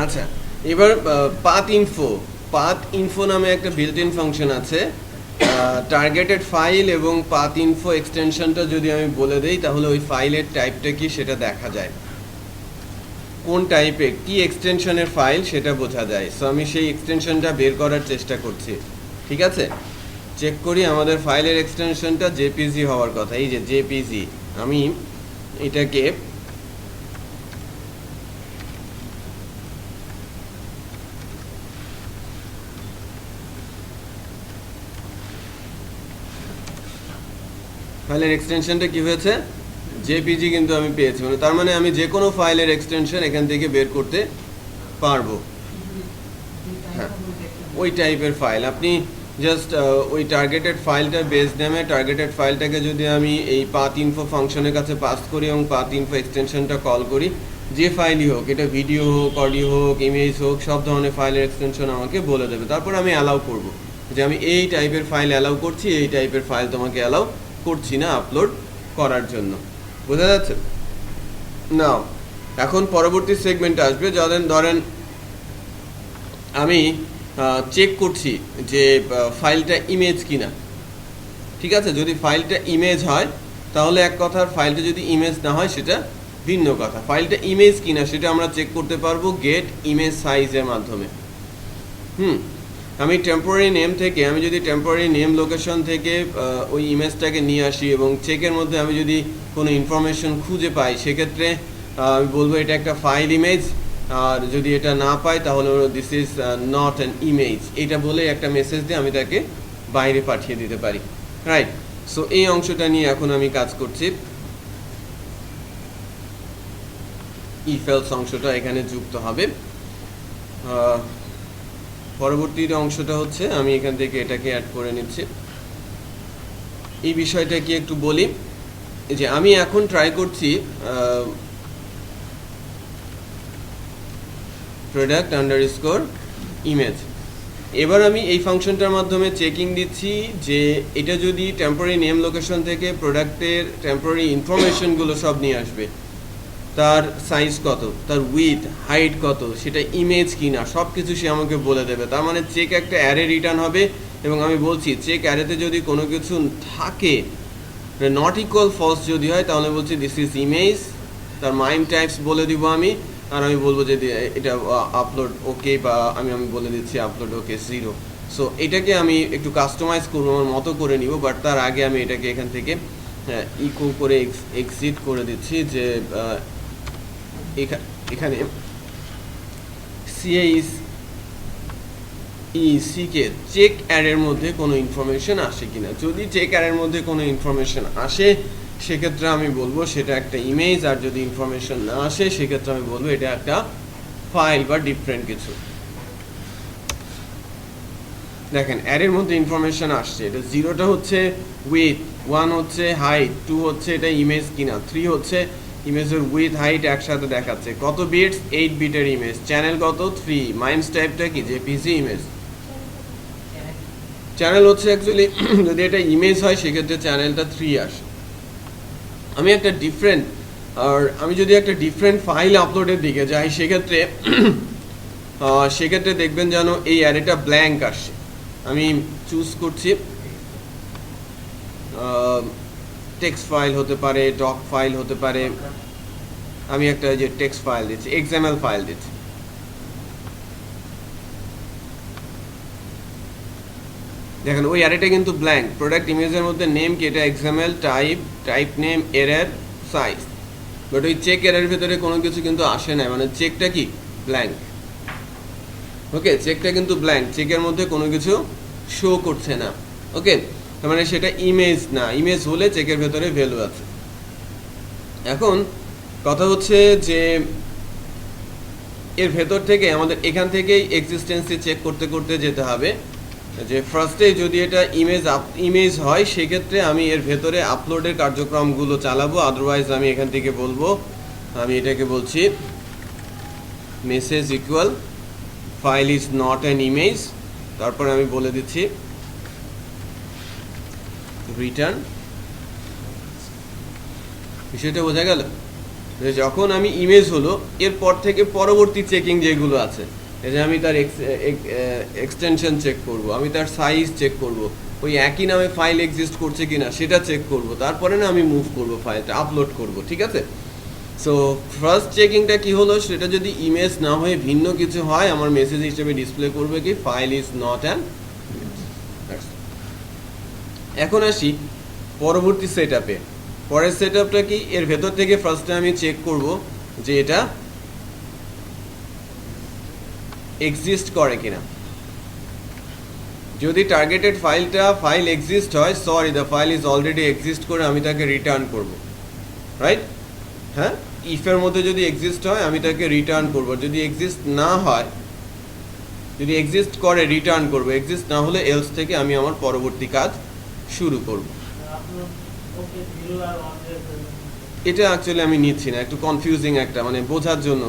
আচ্ছা, এবার পাথ ইনফো নামে একটা বিল্ট ইন ফাংশন আছে। টার্গেটেড ফাইল এবং পাথ ইনফো এক্সটেনশনটা যদি আমি বলে দেই তাহলে ওই ফাইলের টাইপটা কি সেটা দেখা যায়, কোন টাইপের কি এক্সটেনশনের ফাইল সেটা বোঝা যায়। সো আমি সেই এক্সটেনশনটা বের করার চেষ্টা করছি। ঠিক আছে, চেক করি আমাদের ফাইলের এক্সটেনশনটা জেপিজি হওয়ার কথা। এই যে জেপিজি, আমি এটাকে ফাইলের এক্সটেনশনটা কি হয়েছে, জেপিজি কিন্তু আমি পেয়েছি। মানে তার মানে আমি যে কোনো ফাইলের এক্সটেনশন এখান থেকে বের করতে পারবো। হ্যাঁ, ওই টাইপের ফাইল আপনি জাস্ট ওই টার্গেটেড ফাইলটা বেস নেমে টার্গেটেড ফাইলটাকে যদি আমি এই পাথ ইনফো ফাংশনের কাছে পাস করি এবং পাথ ইনফো এক্সটেনশনটা কল করি, যে ফাইলই হোক, এটা ভিডিও হোক, অডিও হোক, ইমেজ হোক, সব ধরনের ফাইলের এক্সটেনশন আমাকে বলে দেবে। তারপর আমি অ্যালাউ করব যে আমি এই টাইপের ফাইল অ্যালাউ করছি, এই টাইপের ফাইল তোমাকে অ্যালাউ করছি না আপলোড করার জন্য। বোঝা যাচ্ছে? নাও এখন পরবর্তী সেগমেন্ট আসবে। ধরেন আমি চেক করছি যে ফাইলটা ইমেজ কিনা। ঠিক আছে, যদি ফাইলটা ইমেজ হয় তাহলে এক কথা, ফাইলটা যদি ইমেজ না হয় সেটা ভিন্ন কথা। ফাইলটা ইমেজ কিনা সেটা আমরা চেক করতে পারবো গেট ইমেজ সাইজের মাধ্যমে। আমি টেম্পোরারি নেম থেকে, আমি যদি টেম্পোরারি নেম লোকেশন থেকে ওই ইমেজটাকে নিয়ে আসি এবং চেকের মধ্যে আমি যদি কোনো ইনফরমেশন খুঁজে পাই, সেক্ষেত্রে আমি বলবো এটা একটা ফাইল ইমেজ। আর যদি এটা না পাই তাহলে this is not an image, এটা বলে একটা মেসেজ দিয়ে আমি তাকে বাইরে পাঠিয়ে দিতে পারি। রাইট, সো এই অংশটা নিয়ে এখন আমি কাজ করছি। ইফ এলস অংশটা এখানে যুক্ত হবে। পরবর্তী অংশটা হচ্ছে আমি এখান থেকে এটাকে অ্যাড করে নিচ্ছি। এই বিষয়টা কি একটু বলি, যে আমি এখন ট্রাই করছি প্রোডাক্ট আন্ডারস্কোর ইমেজ। এবার আমি এই ফাংশনটার মাধ্যমে চেকিং দিচ্ছি যে এটা যদি টেম্পোরারি নেম লোকেশন থেকে প্রোডাক্টের টেম্পোরারি ইনফরমেশনগুলো সব নিয়ে আসবে, তার সাইজ কত, তার উইথ হাইট কত, সেটা ইমেজ কিনা, সব কিছু সে আমাকে বলে দেবে। তার মানে চেক একটা অ্যারে রিটার্ন হবে এবং আমি বলছি চেক অ্যারেতে যদি কোনো কিছু থাকে, নট ইকুয়াল ফলস যদি হয় তাহলে বলছি দিস ইজ ইমেজ, তার মাইম টাইপস বলে দিব আমি। আর আমি বলবো যে এটা আপলোড ওকে, বা আমি বলে দিচ্ছি আপলোড ওকে 0। সো এটাকে আমি একটু কাস্টমাইজ করবো, আমার মতো করে নিব। বাট তার আগে আমি এটাকে এখান থেকে ইকো করে এক্সিট করে দিচ্ছি যে এখানে সিকে চেক অ্যারের মধ্যে কোনো ইনফরমেশন আসে কিনা। যদি চেক অ্যারের মধ্যে কোনো ইনফরমেশন আসে সেক্ষেত্রে আমি বলবো সেটা একটা ইমেজ, আর যদি ইনফরমেশন না আসে সেক্ষেত্রে আমি বলবো এটা একটা ফাইল বা ডিফারেন্ট কিছু। দেখেন অ্যারের মধ্যে ইনফরমেশন আসছে, এটা 0টা হচ্ছে উইথ, 1 হচ্ছে হাইট, 2 হচ্ছে এটা ইমেজ কিনা, 3 হচ্ছে ইমেজের উইথ হাইট একসাথে দেখাচ্ছে। কত বিটস? 8 বিটের ইমেজ। চ্যানেল কত? 3। মাইমস টাইপটা কি? JPG image. চ্যানেল হচ্ছে অ্যাকচুয়ালি যদি এটা ইমেজ হয় সেক্ষেত্রে চ্যানেলটা 3 আসে। আমি একটা ডিফারেন্ট, আর আমি যদি একটা ডিফারেন্ট ফাইল আপলোডের দিকে যাই সেক্ষেত্রে দেখবেন যেন এই অ্যারেটা ব্ল্যাঙ্ক আসে। আমি চুজ করছি টেক্সট ফাইল হতে পারে, ডক ফাইল হতে পারে। আমি একটা যে টেক্সট ফাইল দিচ্ছি, এক্সএমএল ফাইল দিচ্ছি। দেখেন ওই অ্যারেটা কিন্তু ব্ল্যাঙ্ক। প্রোডাক্ট ইমেজের মধ্যে নেম কি? এটা XML, type name, error, size. But ওই চেক এরর ভিতরে কোনো কিছু কিন্তু আসে না, মানে চেকটা কি? ব্ল্যাঙ্ক। ওকে, চেকটা কিন্তু ব্ল্যাঙ্ক, চেকের মধ্যে কোনো কিছু শো করছে না। ওকে, তার মানে সেটা ইমেজ না। ইমেজ হলে চেকের ভেতরে ভ্যালু আছে। এখন কথা হচ্ছে যে এর ভেতর থেকে আমাদের এখান থেকেই এক্সিস্টেন্সি চেক করতে করতে যেতে হবে। যে ফার্স্টে যদি এটা ইমেজ হয় সেক্ষেত্রে আমি এর ভেতরে আপলোডের কার্যক্রমগুলো চালাবো। আদারওয়াইজ আমি এখান থেকে বলবো, আমি এটাকে বলছি message equal file is not an image. তারপরে আমি বলে দিচ্ছি রিটার্ন, বিষয়টা বোঝা গেল? যে যখন আমি ইমেজ হলো এরপর থেকে পরবর্তী চেকিং যেগুলো আছে, এই যে আমি তার এক্সটেনশন চেক করব, আমি তার সাইজ চেক করব, ওই একই নামে ফাইল এক্সিস্ট করছে কিনা সেটা চেক করব, তারপরে না আমি মুভ করব, ফাইলটা আপলোড করব, ঠিক আছে? সো ফার্স্ট চেকিংটা কি হলো, সেটা যদি ইমেজ না হয়ে ভিন্ন কিছু হয় আমার মেসেজ হিসেবে ডিসপ্লে করবে কি ফাইল ইজ নট অ্যান। এখন আসি পরবর্তী সেট আপে। পরের সেট আপটা কি, এর ভেতর থেকে ফার্স্টে আমি চেক করব যে এটা এক্সিস্ট করে কিনা। যদি টার্গেটেড ফাইল এক্সিস্ট হয়, sorry the file is already exist করে আমি তাকে রিটার্ন করব, রাইট? হ্যাঁ, ইফের মধ্যে যদি এক্সিস্ট হয় আমি তাকে রিটার্ন করব, যদি এক্সিস্ট না হয়, যদি এক্সিস্ট করে রিটার্ন করব, এক্সিস্ট না হলে এলস থেকে আমি আমার পরবর্তী কাজ শুরু করব। এটা অ্যাকচুয়ালি আমি নিচ্ছি না, একটু কনফিউজিং একটা, মানে বোঝার জন্য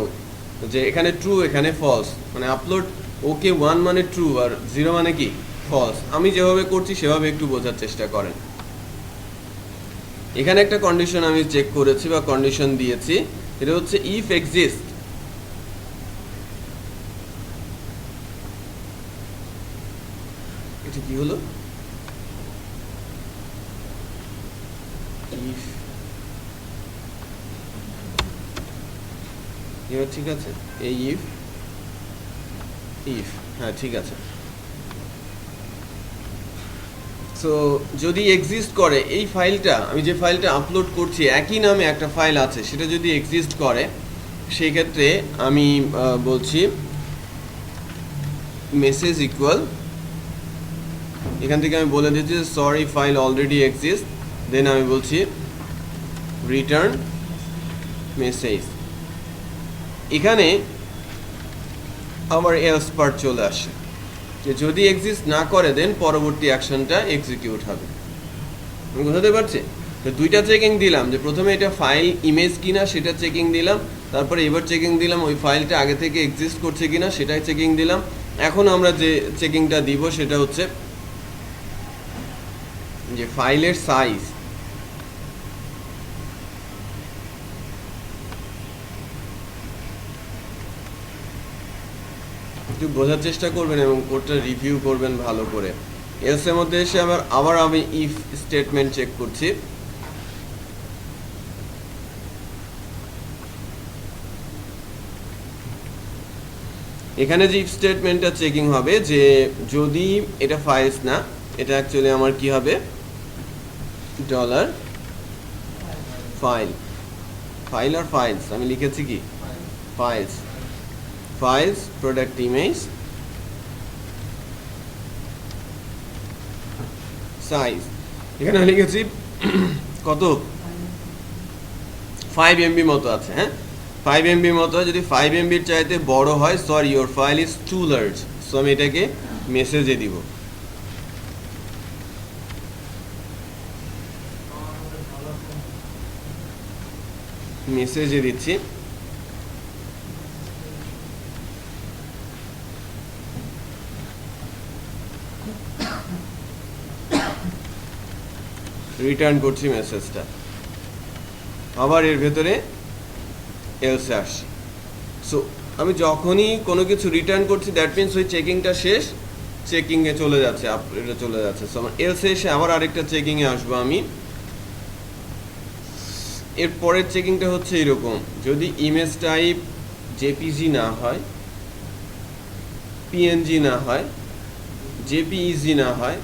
যে এখানে ট্রু এখানে ফলস, মানে আপলোড ওকে 1 মানে ট্রু আর 0 মানে কি ফলস। আমি যেভাবে করছি সেভাবে একটু বোঝার চেষ্টা করেন। এখানে একটা কন্ডিশন আমি চেক করেছি বা কন্ডিশন দিয়েছি, এটা হচ্ছে ইফ এক্সিস্ট, এটা কি হলো, ইফ, এবার ঠিক আছে, এই ইফ হ্যাঁ ঠিক আছে। সো যদি এক্সিস্ট করে এই ফাইলটা, আমি যে ফাইলটা আপলোড করছি একই নামে একটা ফাইল আছে, সেটা যদি এক্সিস্ট করে সেই ক্ষেত্রে আমি বলছি মেসেজ ইকুয়াল, এখান থেকে আমি বলে দিচ্ছি সরি ফাইল অলরেডি এক্সিস্ট, দেন আমি বলছি রিটার্ন মেসেজ। এখানে আমার এলস পার্ট চলে আসে, যে যদি এক্সিস্ট না করে দেন পরবর্তী অ্যাকশনটা এক্সিকিউট হবে। আমি বোঝাতে পারছি? তো দুইটা চেকিং দিলাম, যে প্রথমে এটা ফাইল ইমেজ কিনা সেটা চেকিং দিলাম, তারপরে এবার চেকিং দিলাম ওই ফাইলটা আগে থেকে এক্সিস্ট করছে কিনা সেটাই চেকিং দিলাম। এখন আমরা যে চেকিংটা দিব সেটা হচ্ছে যে ফাইলের সাইজ, একটু বোঝার চেষ্টা করবেন এবং কোডটা রিভিউ করবেন ভালো করে। এলস এর মধ্যে এসে আবার আমি ইফ স্টেটমেন্ট চেক করছি। এখানে যে ইফ স্টেটমেন্টটা চেকিং হবে, যে যদি এটা ফাইলস না, এটা অ্যাকচুয়ালি আমার কি হবে, ডলার ফাইল, ফাইল আর ফাইলস, আমি লিখেছি কি ফাইলস প্রোডাক্ট ইমেজ সাইজ, এখানে লিখেছি কত 5 MB মতো আছে। হ্যাঁ, 5 MB মতো, যদি 5 MB চাইতে বড় হয়, sorry your file is too large, so আমি এটাকে মেসেজে দিব। মেসেজে দিচ্ছি রিটার্ন করছি মেসেজটা, আবার এর ভেতরে এলসে আসছি। সো আমি যখনই কোনো কিছু রিটার্ন করছি দ্যাট মিনস ওই চেকিংটা শেষ, চেকিংয়ে চলে যাচ্ছে, এটা চলে যাচ্ছে। সো আমার এলসে এসে আবার আরেকটা চেকিংয়ে আসবো আমি। এর পরের চেকিংটা হচ্ছে এরকম, যদি ইমেজ টাইপ জেপিজি না হয়, পিএনজি না হয়, জেপিইজি না হয়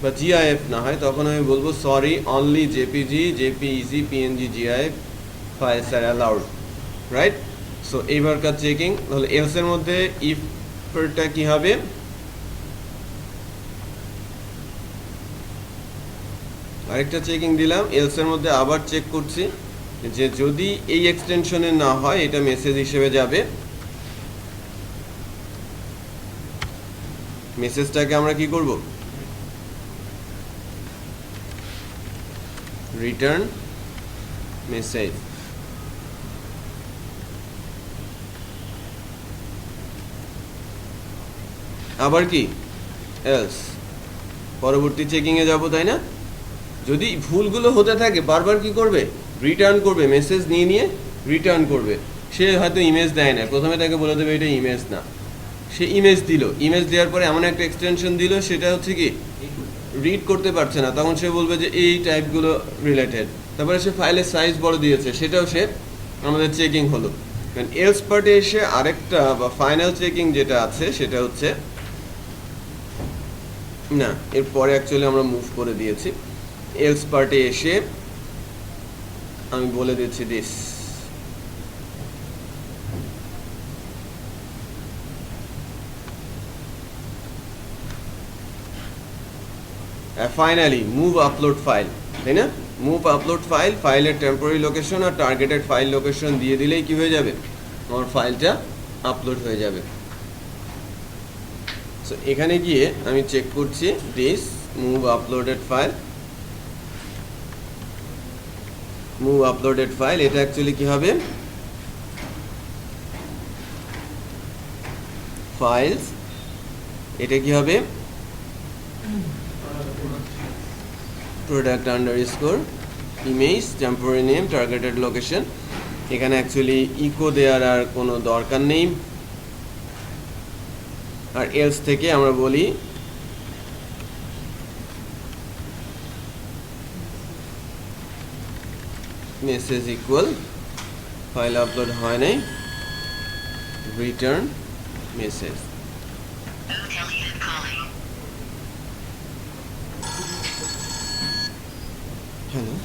বা জিআইএফ না হয়, তখন আমি বলবো sorry only JPG, JPEG, PNG, GIF files are allowed, right? So এইবারকার চেকিং তাহলে এলসের মধ্যে ইফটা কি হবে, আরেকটা চেকিং দিলাম এলসের মধ্যে, আবার চেক করছি যে যদি এই এক্সটেনশনে না হয় এটা মেসেজ হিসেবে যাবে। মেসেজটাকে আমরা কি করব, রিটার্ন মেসেজ। আবার কি এলস, পরবর্তী চেকিং এ যাব, তাই না? যদি ভুলগুলো হতে থাকে বারবার কি করবে, রিটার্ন করবে, মেসেজ নিয়ে নিয়ে রিটার্ন করবে। সে হয়তো ইমেজ দেয় না, প্রথমে তাকে বলে দেবে এটা ইমেজ না, সে ইমেজ দিল, ইমেজ দেওয়ার পরে এমন একটা এক্সটেনশন দিল সেটা হচ্ছে কি রিড করতে পারছে না, তখন সে বলবে যে এই টাইপগুলো রিলেটেড। তারপরে সে ফাইলের সাইজ বড় দিয়েছে, সেটাও সে আমাদের চেকিং হলো। কারণ এলস পার্টে এসে আরেকটা বা ফাইনাল চেকিং যেটা আছে সেটা হচ্ছে না, এরপরে অ্যাকচুয়ালি আমরা মুভ করে দিয়েছি। এলস পার্টে এসে আমি বলে দিচ্ছি this, finally move upload file, তাই না? মুভ আপলোড ফাইল, ফাইলের টেম্পোরারি লোকেশন আর টার্গেটেড ফাইল লোকেশন দিয়ে দিলেই কি হয়ে যাবে, আমার ফাইলটা আপলোড হয়ে যাবে। সো এখানে গিয়ে আমি চেক করছি this move uploaded file, move uploaded file, এটা অ্যাকচুয়ালি কি হবে, ফাইলস, এটা কি হবে product underscore image temporary name targeted location. এখানে অ্যাকচুয়ালি ইকো দেওয়ার আর কোনো দরকার নেই। আর এলস থেকে আমরা বলি মেসেজ ইকুয়াল ফাইল আপলোড হয় নাই, রিটার্ন মেসেজ। হ্যালো,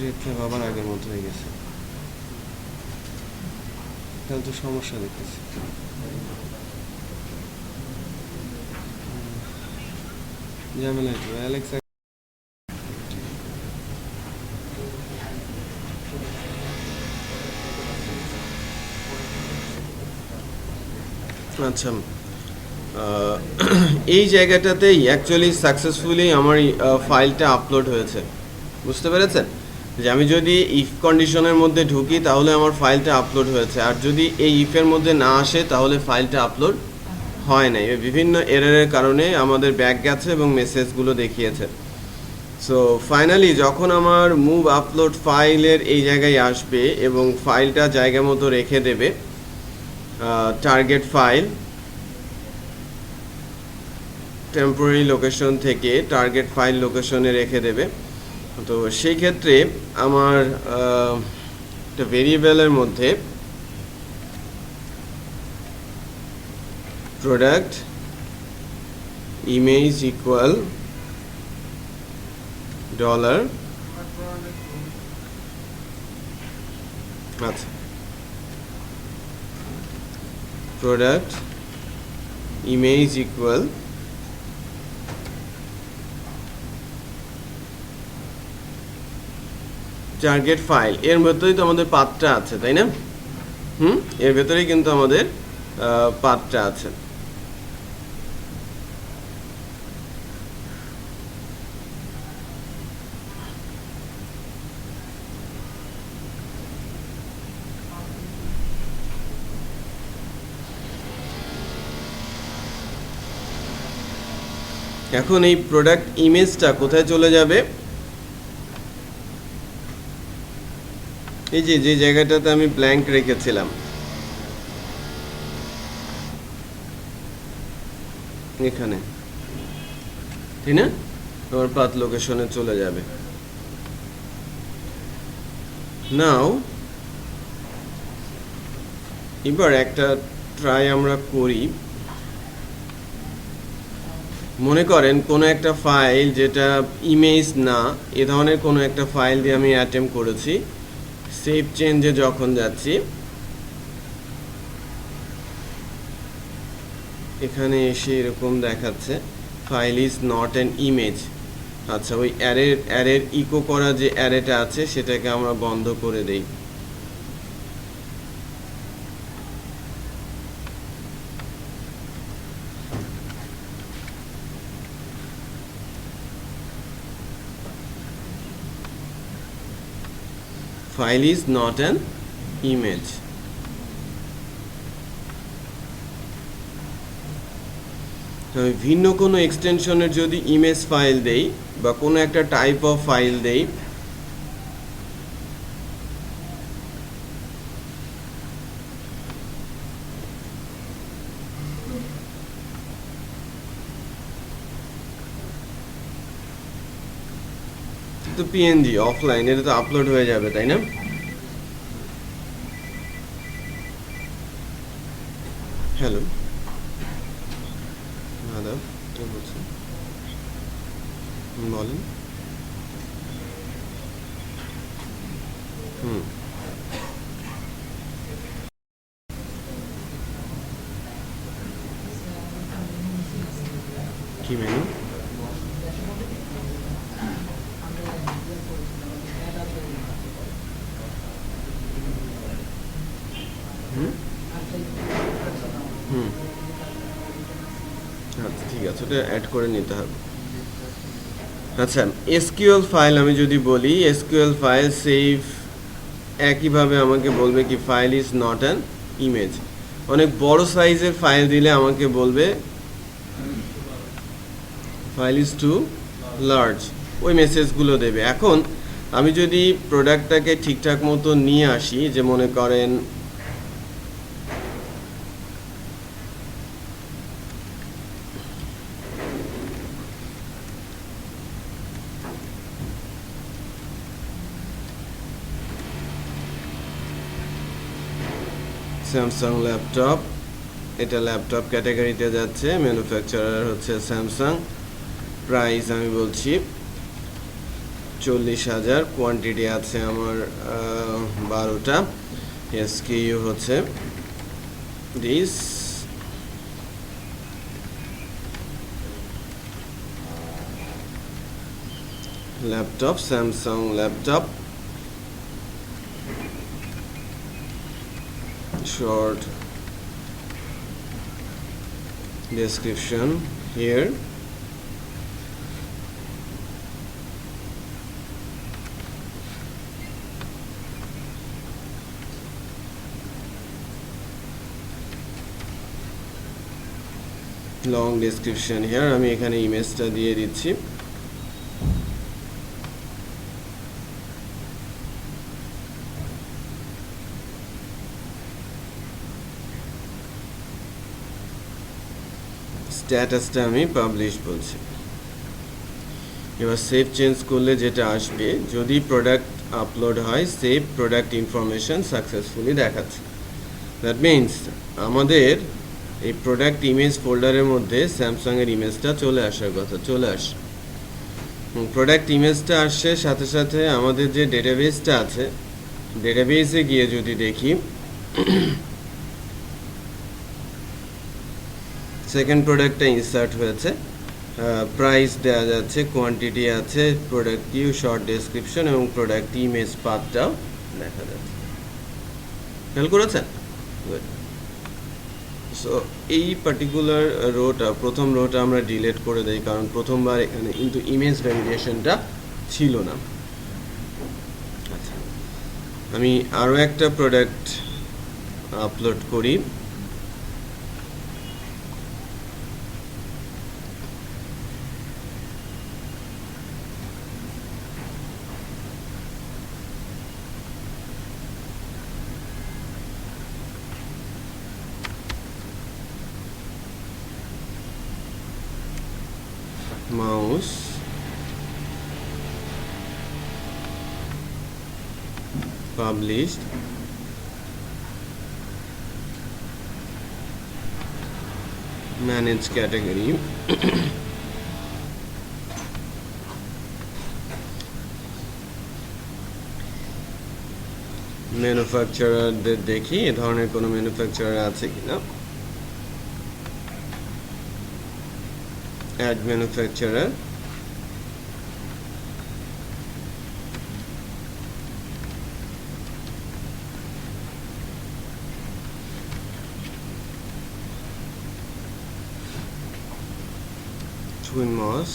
রেটটা আবার আগের মতো হয়ে গেছে, তাহলে তো সমস্যা দেখতেছি। ঝামেলা হয়েছে অ্যালেক্সা। আচ্ছা, এই জায়গাটাতেই অ্যাকচুয়ালি সাকসেসফুলি আমার ফাইলটা আপলোড হয়েছে, বুঝতে পেরেছেন? যে আমি যদি ইফ কন্ডিশনের মধ্যে ঢুকি তাহলে আমার ফাইলটা আপলোড হয়েছে, আর যদি এই ইফের মধ্যে না আসে তাহলে ফাইলটা আপলোড হয় নাই। বিভিন্ন এররের কারণে আমাদের ব্যাক গেছে এবং মেসেজগুলো দেখিয়েছে। সো ফাইনালি যখন আমার মুভ আপলোড ফাইলের এই জায়গায় আসবে এবং ফাইলটা জায়গা মতো রেখে দেবে টার্গেট ফাইল টেম্পোরারি লোকেশন থেকে টার্গেট ফাইল লোকেশনে রেখে দেবে, তো সেই ক্ষেত্রে আমার একটা ভেরিয়েবলের মধ্যে প্রোডাক্ট ইমেজ ইকুয়াল ডলার, আচ্ছা product image equal target file, এর ভেতরেই তো আমাদের পাথটা আছে, তাই না? এর ভেতরেই কিন্তু আমাদের পাথটা আছে। এখন এই প্রোডাক্ট ইমেজটা কোথায় চলে যাবে, এই যে জায়গাটাতে আমি ব্ল্যাঙ্ক রেখেছিলাম এখানে, ঠিক না? আমার পাথ লোকেশনে চলে যাবে। নাও এবার একটা ট্রাই আমরা করি। মনে করেন কোনো একটা ফাইল যেটা ইমেজ না, এ ধরনের কোনো একটা ফাইল দিয়ে আমি অ্যাটেম্প করেছি। সেভ চেঞ্জে যখন যাচ্ছি, এখানে এসে এরকম দেখাচ্ছে file is not an image. আচ্ছা, ওই অ্যারের ইকো করা যে অ্যারেটা আছে সেটাকে আমরা বন্ধ করে দেই। File is not an image. আমি ভিন্ন কোনো এক্সটেনশনের যদি ইমেজ ফাইল দেই বা কোনো একটা টাইপ অফ ফাইল দেই, তো পিএনজি অফলাইন, এটা তো আপলোড হয়ে যাবে, তাই না? হ্যালো মাধব, কে বলছেন? বলেন। হুম, কি মেনু? হুম হুম আচ্ছা, ঠিক আছে, ওটা অ্যাড করে নিতে হবে। আচ্ছা, এসকিউএল ফাইল আমি যদি বলি, এসকিউএল ফাইল সেভ, একইভাবে আমাকে বলবে কি file is not an image. অনেক বড় সাইজের ফাইল দিলে আমাকে বলবে ফাইল ইজ টু লার্জ, ওই মেসেজগুলো দেবে। এখন আমি যদি প্রোডাক্টটাকে ঠিকঠাক মতো নিয়ে আসি, যে মনে করেন স্যামসাং ল্যাপটপ, এটা ল্যাপটপ ক্যাটাগরিতে যাচ্ছে, ম্যানুফ্যাকচারার হচ্ছে স্যামসাং, প্রাইস আমি বলছি 40,000, কোয়ান্টিটি আছে আমার 12টা, এসকিউ হচ্ছে this, laptop Samsung laptop, short description here, long description here, আমি এখানে ইমেজটা দিয়ে দিচ্ছি। স্ট্যাটাসটা আমি পাবলিশ বলছি। এবার সেভ চেঞ্জ করলে যেটা আসবে, যদি প্রোডাক্ট আপলোড হয়, সেভ প্রোডাক্ট ইনফরমেশন সাকসেসফুলি দেখাচ্ছে। দ্যাট মিনস আমাদের এই প্রোডাক্ট ইমেজ ফোল্ডারের মধ্যে স্যামসাংয়ের ইমেজটা চলে আসার কথা, চলে আসে। প্রোডাক্ট ইমেজটা আসছে, সাথে সাথে আমাদের যে ডেটাবেসটা আছে, ডেটাবেসে গিয়ে যদি দেখি, সেকেন্ড প্রোডাক্টটা ইনসার্ট হয়েছে, প্রাইস দেওয়া যাচ্ছে, কোয়ান্টিটি আছে, প্রোডাক্ট কিউ, শর্ট ডেসক্রিপশন এবং প্রোডাক্ট ইমেজ পাথটাও দেখা যাচ্ছে। খেয়াল করেছেন? গুড। সো এই পার্টিকুলার রোটা, প্রথম রোটা আমরা ডিলিট করে দেই, কারণ প্রথমবার এখানে কিন্তু ইমেজ ভ্যালিডেশনটা ছিল না। আচ্ছা, আমি আরও একটা প্রোডাক্ট আপলোড করি। মাউস, পাবলিশড, ম্যানেজ ক্যাটাগরি, ম্যানুফ্যাকচারারদের দেখি এ ধরনের কোনো ম্যানুফ্যাকচারার আছে কিনা। অ্যাড ম্যানুফ্যাকচারার, টুইন মস,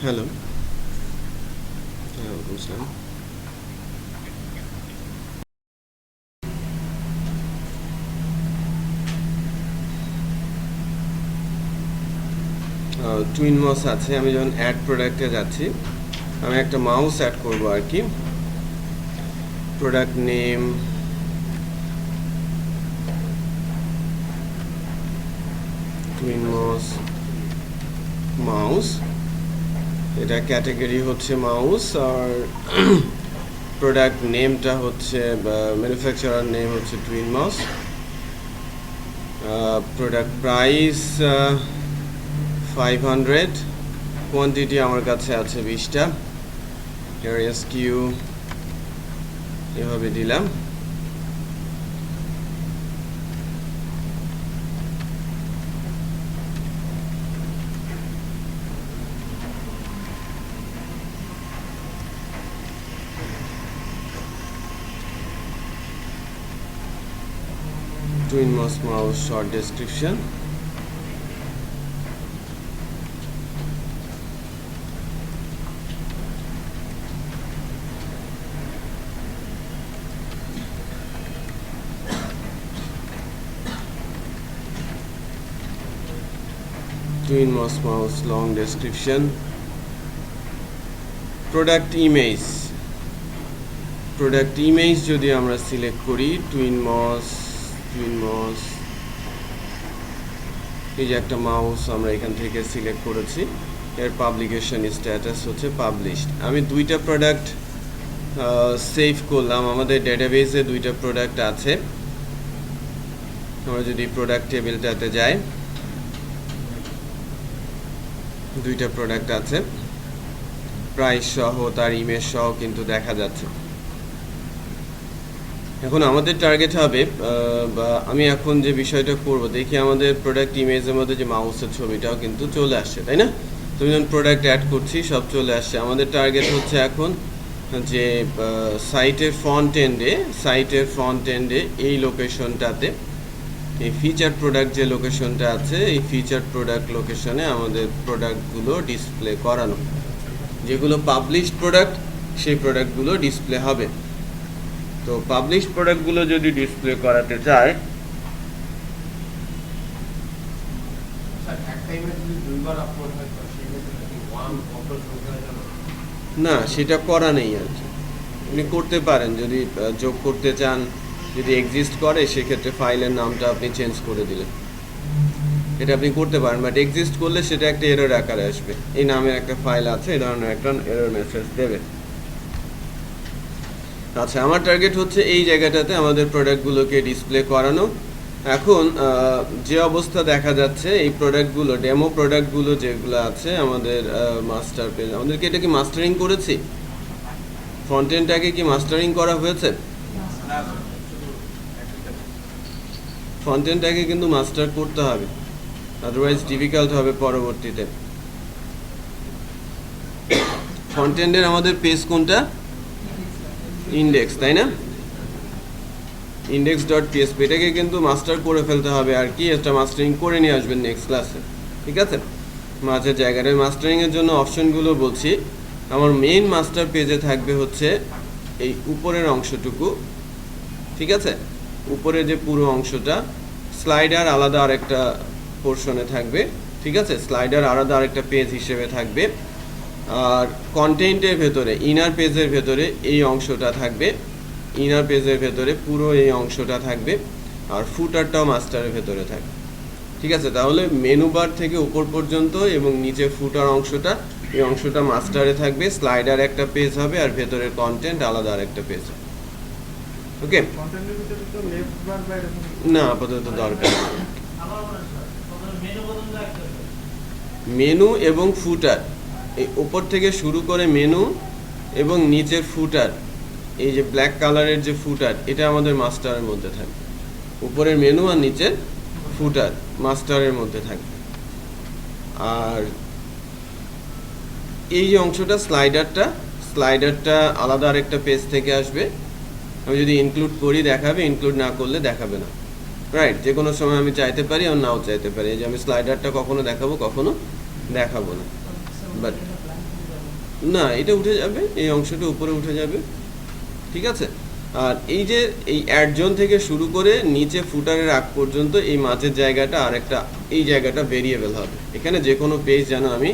হ্যালো, বুঝলাম। টুইন মাউস আছে। আমি যখন অ্যাড প্রোডাক্টে যাচ্ছি, আমি একটা মাউস অ্যাড করব আর কি। Product name, twin mouse, mouse, এটা ক্যাটাগরি হচ্ছে মাউস, আর প্রোডাক্ট নেমটা হচ্ছে ম্যানুফ্যাকচারার নেম হচ্ছে twin mouse. Product price 500, quantity আমার কাছে আছে 20টা। SKU এভাবে দিলাম। Twin mouse short description. Twin mouse long description. Product image যদি আমরা সিলেক্ট করি, টুইন মাউস এই যে একটা মাউস আমরা এখান থেকে সিলেক্ট করেছি। এর পাবলিকেশন স্ট্যাটাস হচ্ছে পাবলিশড। আমি দুইটা প্রোডাক্ট সেভ করলাম, আমাদের ডেটাবেসে দুইটা প্রোডাক্ট আছে। আমরা যদি প্রোডাক্ট টেবিলটাতে যাই, দুইটা প্রোডাক্ট আছে, প্রাইস সহ তার ইমেজ সহ কিন্তু দেখা যাচ্ছে। এখন আমাদের টার্গেট হবে, বা আমি এখন যে বিষয়টা করব, দেখি আমাদের প্রোডাক্ট ইমেজের মধ্যে যে মাউসের ছবিটাও কিন্তু চলে আসছে, তাই না? তুমি যখন প্রোডাক্ট অ্যাড করছি সব চলে আসছে। আমাদের টার্গেট হচ্ছে এখন যে সাইটের ফ্রন্ট এন্ডে এই লোকেশনটাতে, এই ফিচার প্রোডাক্ট যে লোকেশনটা আছে, এই ফিচার প্রোডাক্ট লোকেশনে আমাদের প্রোডাক্টগুলো ডিসপ্লে করানো। যেগুলো পাবলিশড প্রোডাক্ট, সেই প্রোডাক্টগুলো ডিসপ্লে হবে। তো পাবলিশ প্রোডাক্টগুলো যদি ডিসপ্লে করাতে চায়, না সেটা করা নেই আর কি। আপনি করতে পারেন যদি যোগ করতে চান, যদি এক্সিস্ট করে সেক্ষেত্রে ফাইলের নামটা আপনি চেঞ্জ করে দিলেন, এটা আপনি করতে পারেন। বাট এক্সিস্ট করলে সেটা একটা এরর আকারে আসবে, এই নামের একটা ফাইল আছে, এই ধরনের একটা এরর মেসেজ দেবে। আচ্ছা, আমার টার্গেট হচ্ছে এই জায়গাটাতে আমাদের প্রোডাক্টগুলোকে ডিসপ্লে করানো। এখন যে অবস্থা দেখা যাচ্ছে, এই প্রোডাক্টগুলো, ডেমো প্রোডাক্টগুলো যেগুলো আছে আমাদের মাস্টার পেজ, আমাদেরকে এটা কি মাস্টারিং করেছি? ফ্রন্ট এন্ডটাকে কি মাস্টারিং করা হয়েছে? ফ্রন্ট এন্ডটাকে কিন্তু মাস্টার করতে হবে, আদারওয়াইজ ডিফিকাল্ট হবে পরবর্তীতে। ফ্রন্ট এন্ডের আমাদের পেজ কোনটা? ইন্ডেক্স, তাই না? index.php, এটাকে কিন্তু মাস্টার করে ফেলতে হবে আর কি। এটা মাস্টারিং করে নিয়ে আসবেন নেক্সট ক্লাসে, ঠিক আছে? মাঝের জায়গাটায় মাস্টারিংয়ের জন্য অপশনগুলো বলছি। আমার মেইন মাস্টার পেজে থাকবে হচ্ছে এই উপরের অংশটুকু, ঠিক আছে? উপরে যে পুরো অংশটা, স্লাইডার আলাদা আরেকটা পোর্শনে থাকবে, ঠিক আছে? স্লাইডার আলাদা আরেকটা পেজ হিসেবে থাকবে। আর কন্টেন্টের ভেতরে, ইনার পেজের ভেতরে এই অংশটা থাকবে, ইনার পেজের ভেতরে পুরো এই অংশটা থাকবে। আর ফুটারটাও মাস্টারের ভেতরে থাকবে, ঠিক আছে? তাহলে মেনু বার থেকে উপর পর্যন্ত এবং নিচে ফুটার অংশটা, এই অংশটা মাস্টারে থাকবে। স্লাইডার একটা পেজ হবে আর ভেতরের কন্টেন্ট আলাদা আরেকটা পেজ হবে। ওকে, না আপাতত দরকার নেই। মেনু এবং ফুটার, এই উপর থেকে শুরু করে মেনু এবং নিচের ফুটার, এই যে ব্ল্যাক কালারের যে ফুটার, এটা আমাদের মাস্টারের মধ্যে থাকবে। উপরের মেনু আর নিচের ফুটার মাস্টারের মধ্যে থাকবে। আর এই যে অংশটা, স্লাইডারটা আলাদা আরেকটা পেজ থেকে আসবে। আমি যদি ইনক্লুড করি দেখাবে, ইনক্লুড না করলে দেখাবে না, রাইট? যে কোনো সময় আমি চাইতে পারি আর নাও চাইতে পারি, এই যে আমি স্লাইডারটা কখনো দেখাবো, কখনো দেখাবো না। বাট না, এটা উঠে যাবে, এই অংশটা উপরে উঠে যাবে, ঠিক আছে? আর এই যে এই অ্যাড জোন থেকে শুরু করে নিচে ফুটারের আগ পর্যন্ত এই মাঝের জায়গাটা আর একটা এই জায়গাটা ভেরিয়েবল হবে। এখানে যে কোনো পেজ যেন আমি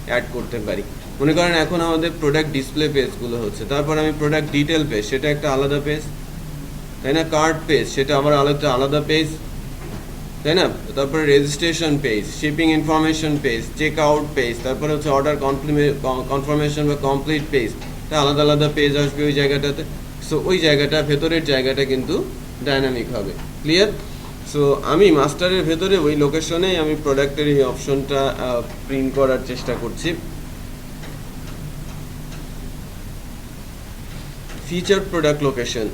অ্যাড করতে পারি। মনে করেন এখন আমাদের প্রোডাক্ট ডিসপ্লে পেজগুলো হচ্ছে, তারপর আমি প্রোডাক্ট ডিটেল পেজ, সেটা একটা আলাদা পেজ, তাই না? কার্ড পেজ, সেটা আমার আলাদা পেজ, তাই না? তারপরে registration page, shipping information page, check out page, তারপরে হচ্ছে অর্ডার কনফার্মেশন বা কমপ্লিট পেজ, এটা আলাদা আলাদা পেজ আসবে ওই জায়গাটাতে। সো ওই জায়গাটা, ভেতরের জায়গাটা কিন্তু ডাইনামিক হবে। ক্লিয়ার? সো আমি মাস্টারের ভেতরে ওই লোকেশনেই আমি প্রোডাক্টের এই অপশনটা প্রিন্ট করার চেষ্টা করছি। Feature product location,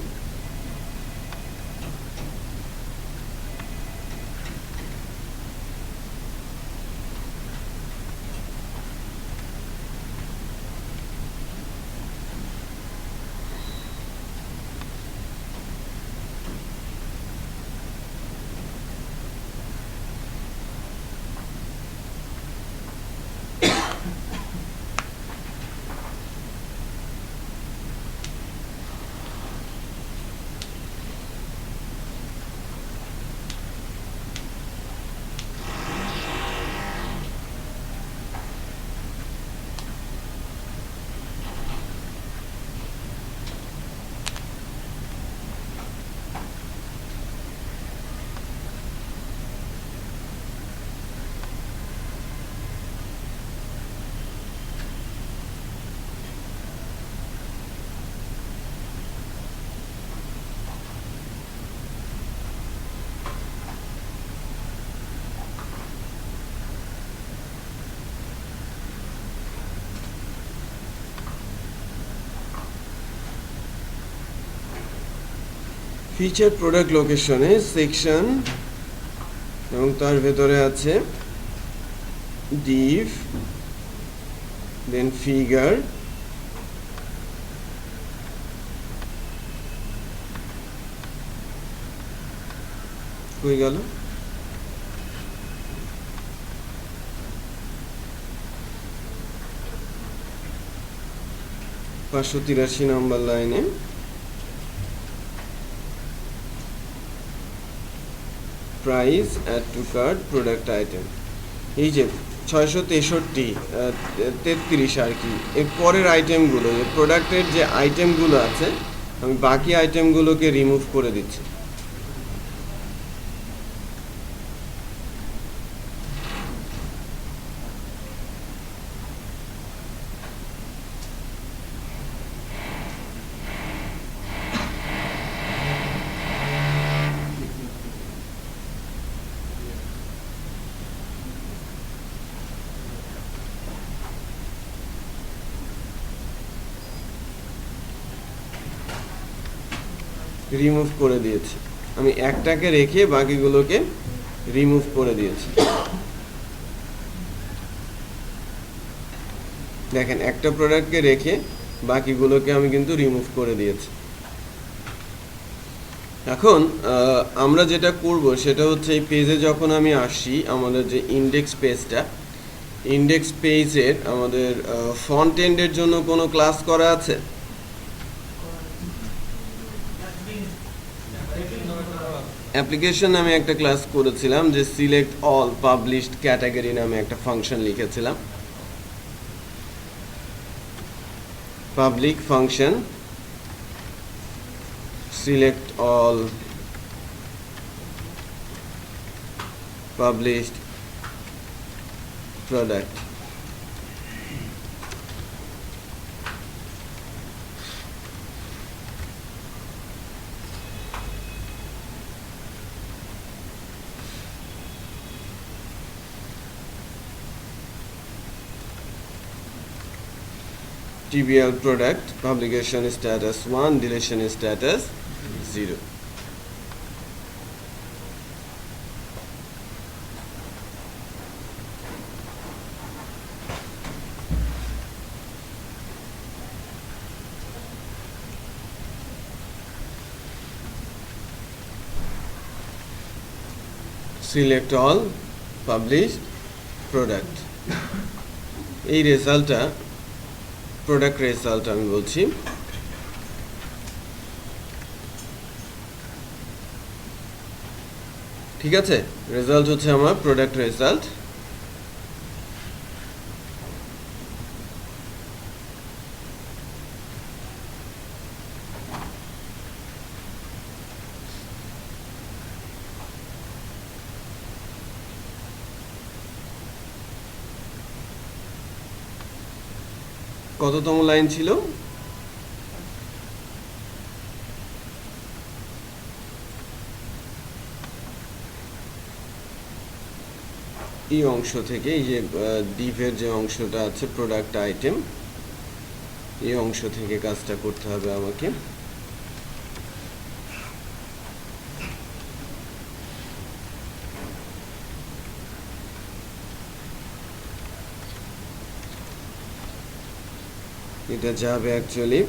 feature product লোকেশনে সেকশন এবং তার ভেতরে আছে div, দেন ফিগার, কই গেল? 583 নম্বর লাইনে price, add to cart, product item, এই যে 663 33 আর কি, এর পরের আইটেমগুলো, প্রোডাক্টের যে আইটেমগুলো আছে আমি বাকি আইটেমগুলোকে রিমুভ করে দিচ্ছি। রিমুভ করে দিয়েছি, আমি একটাকে রেখে বাকিগুলোকে রিমুভ করে দিয়েছি। দেখেন, একটা প্রোডাক্টকে রেখে বাকিগুলোকে আমি কিন্তু রিমুভ করে দিয়েছি। এখন আমরা যেটা করব সেটা হচ্ছে এই পেজে যখন আমি আসি, আমাদের যে ইন্ডেক্স পেজটা, ইন্ডেক্স পেজের আমাদের ফ্রন্ট এন্ডের জন্য কোনো ক্লাস করা আছে? অ্যাপ্লিকেশন নামে একটা ক্লাস করেছিলাম, যে সিলেক্ট অল পাবলিশড ক্যাটাগরি নামে একটা ফাংশন লিখেছিলাম। Public function select all published product. TBL product, publication status 1, deletion status 0. Select all published product. এই রেজাল্টটা প্রোডাক্ট রেজাল্ট আমি বলছি। ঠিক আছে, রেজাল্ট হচ্ছে আমার প্রোডাক্ট রেজাল্ট। কততম লাইন ছিল? এই অংশ থেকে এই যে ডিভের যে অংশটা আছে প্রোডাক্ট আইটেম, এই অংশ থেকে কাজটা করতে হবে আমাকে। এটা যাবে অ্যাকচুয়ালি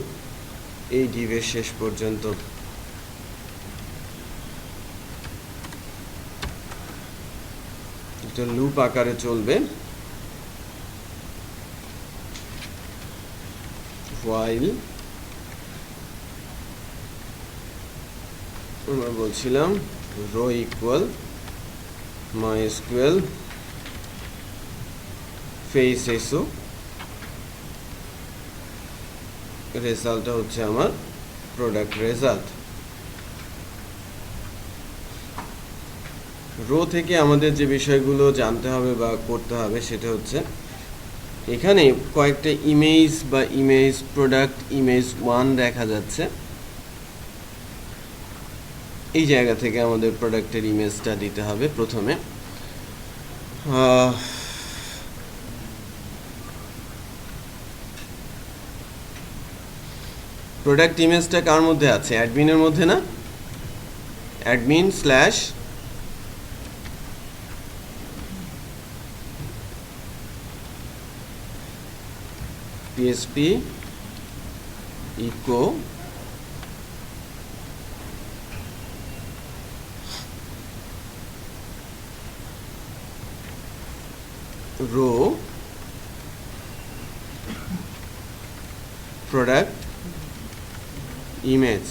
এই ডিভের শেষ পর্যন্ত। এটা লুপ আকারে চলবে, while আমরা বলছিলাম রো ইকুয়াল MySQL ফেস এসো, রেজাল্টটা হচ্ছে আমার প্রোডাক্ট রেজাল্ট। রো থেকে আমাদের যে বিষয়গুলো জানতে হবে বা করতে হবে সেটা হচ্ছে এখানে কয়েকটা ইমেজ বা ইমেজ প্রোডাক্ট ইমেজ 1 দেখা যাচ্ছে। এই জায়গা থেকে আমাদের প্রোডাক্টের ইমেজটা দিতে হবে প্রথমে। প্রোডাক্ট ইমেজটা কার মধ্যে আছে? অ্যাডমিনের মধ্যে না? Admin slash PHP echo row product image,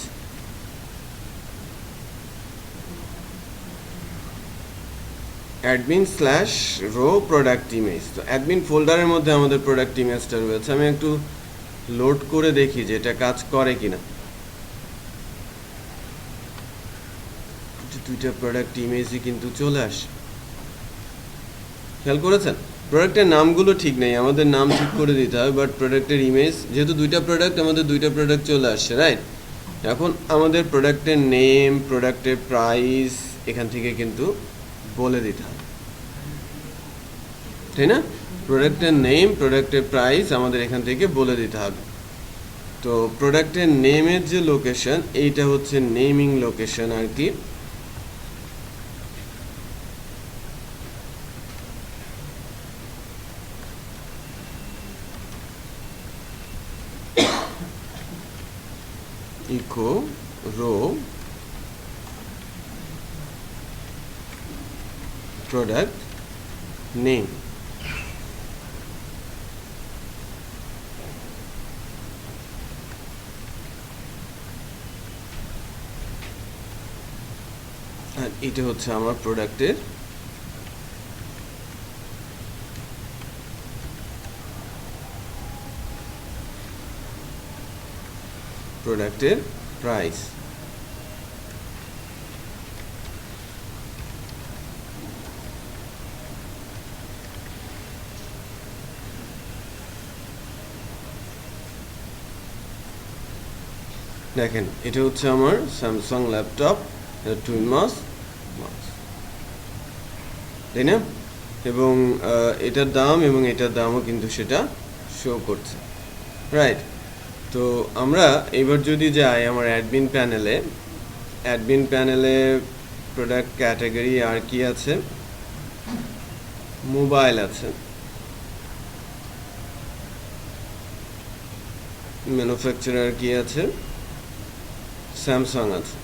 admin slash row product image. তো অ্যাডমিন ফোল্ডারের মধ্যে আমাদের প্রোডাক্ট ইমেজটা রয়েছে। আমি একটু লোড করে দেখি যে এটা কাজ করে কিনা। দুইটা প্রোডাক্ট ইমেজই কিন্তু চলে আসে, খেয়াল করেছেন? প্রোডাক্টের নামগুলো ঠিক নেই, আমাদের নাম ঠিক করে দিতে হবে, বাট প্রোডাক্টের ইমেজ যেহেতু দুইটা প্রোডাক্ট, আমাদের দুইটা প্রোডাক্ট চলে আসছে, রাইট? এখন আমাদের প্রোডাক্টের নেম, প্রোডাক্টের প্রাইস এখান থেকে কিন্তু বলে দিতে হবে, তাই না? প্রোডাক্টের নেম, প্রোডাক্টের প্রাইস আমাদের এখান থেকে বলে দিতে হবে। তো প্রোডাক্টের নেমের যে লোকেশন, এইটা হচ্ছে নেমিং লোকেশন আর কি। Echo row product name. আর এটা হচ্ছে আমার প্রোডাক্টের প্রাইস। দেখেন এটা হচ্ছে আমার স্যামসাং ল্যাপটপ 2 মাস, তাই না? এবং এটার দাম এবং এটার দামও কিন্তু সেটা শো করছে, রাইট? তো আমরা এবার যদি যাই আমার অ্যাডমিন প্যানেলে প্রোডাক্ট ক্যাটাগরি আর কি আছে? মোবাইল আছে, ম্যানুফ্যাকচারার কি আছে? স্যামসাং আছে।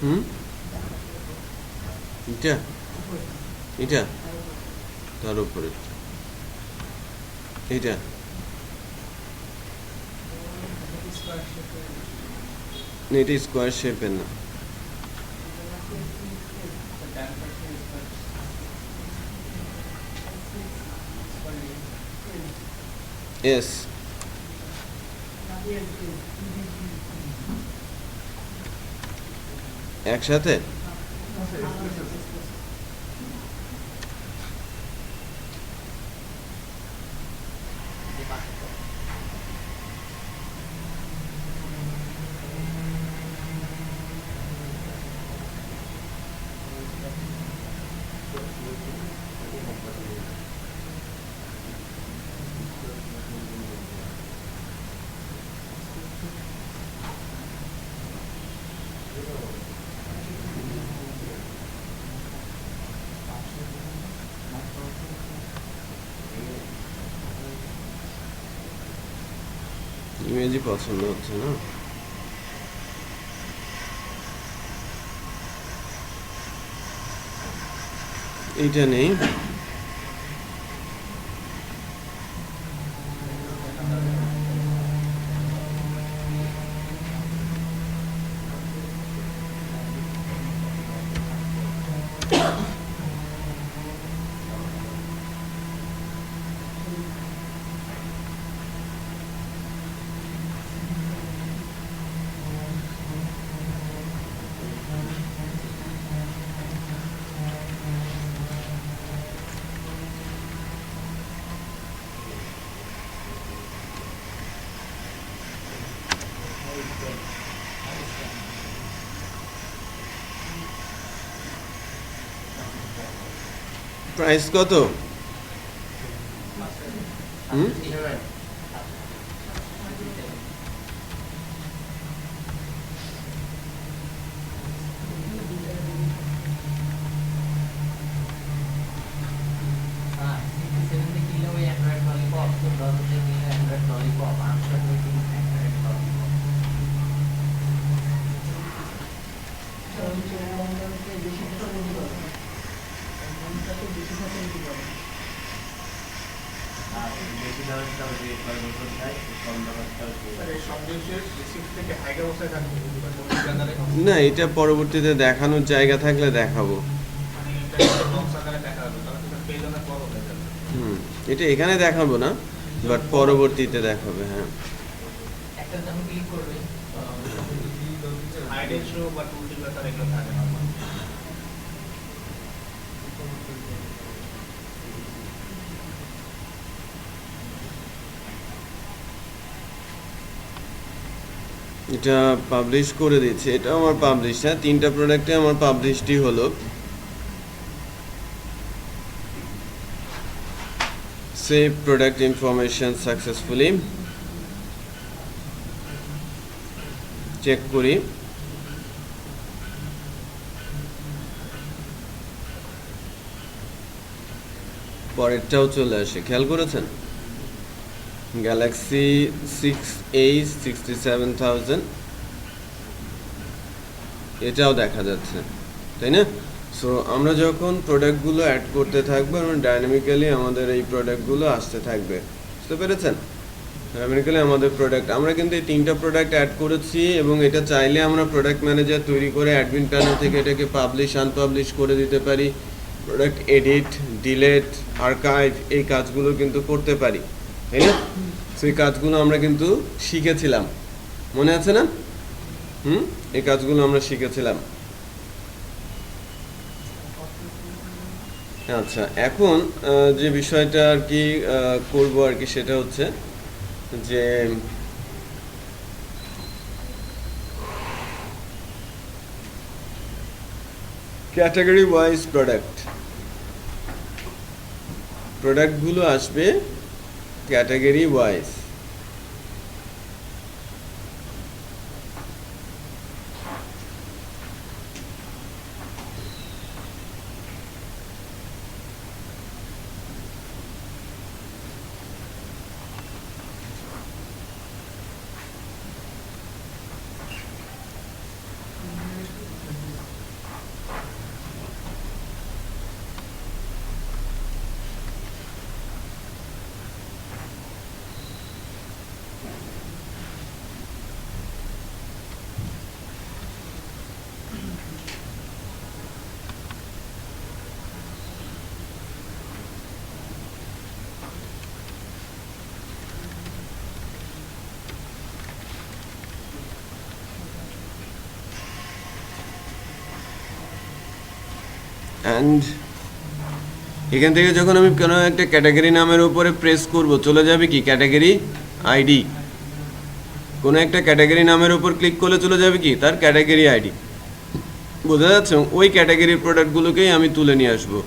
হুম, এটা এটা তার উপরে এটা না, এটা স্কোয়ার শেপের না। এস একসাথে ইমেজই পছন্দ হচ্ছে না। এইটা নেই। প্রাইস কত? হুম, না এটা পরবর্তীতে দেখানোর জায়গা থাকলে দেখাবো। হুম, এটা এখানে দেখাবো না, বাট পরবর্তীতে দেখাবে। হ্যাঁ, এটা পাবলিশ করে দিচ্ছে। এটা আমার পাবলিশ। হ্যাঁ, 3টা প্রোডাক্টে আমার পাবলিশটি হলো। Save product information successfully. Check করি। পরেরটাও চলে আসে, খেয়াল করেছেন? গ্যালাক্সি 6H 67,000 এটাও দেখা যাচ্ছে, তাই না? সো আমরা যখন প্রোডাক্টগুলো অ্যাড করতে থাকবো এবং ডাইনামিক্যালি আমাদের এই প্রোডাক্টগুলো আসতে থাকবে, বুঝতে পেরেছেন? ডাইনামিক্যালি আমাদের প্রোডাক্ট, আমরা কিন্তু এই 3টা প্রোডাক্ট অ্যাড করেছি এবং এটা চাইলে আমরা প্রোডাক্ট ম্যানেজার তৈরি করে অ্যাডমিন প্যানেল থেকে এটাকে পাবলিশ আনপাবলিশ করে দিতে পারি। প্রোডাক্ট এডিট, ডিলেট, আর্কাইভ এই কাজগুলো কিন্তু করতে পারি, তাই না? সেই কাজগুলো আমরা কিন্তু শিখেছিলাম, মনে আছে না? এই কাজগুলো আমরা শিখেছিলাম। আচ্ছা, এখন যে বিষয়টা আর কি করবো আর কি, সেটা হচ্ছে যে ক্যাটাগরি ওয়াইজ প্রোডাক্টগুলো আসবে ক্যাটাগরি ওয়াইজ। অ্যান্ড এখান থেকে যখন আমি কোনো একটা ক্যাটাগরি নামের উপরে প্রেস করব চলে যাবে কি ক্যাটাগরি আইডি। কোনো একটা ক্যাটাগরি নামের উপর ক্লিক করলে চলে যাবে কি তার ক্যাটাগরি আইডি। বোঝা যাচ্ছে? ওই ক্যাটাগরির প্রোডাক্টগুলোকেই আমি তুলে নিয়ে আসবো।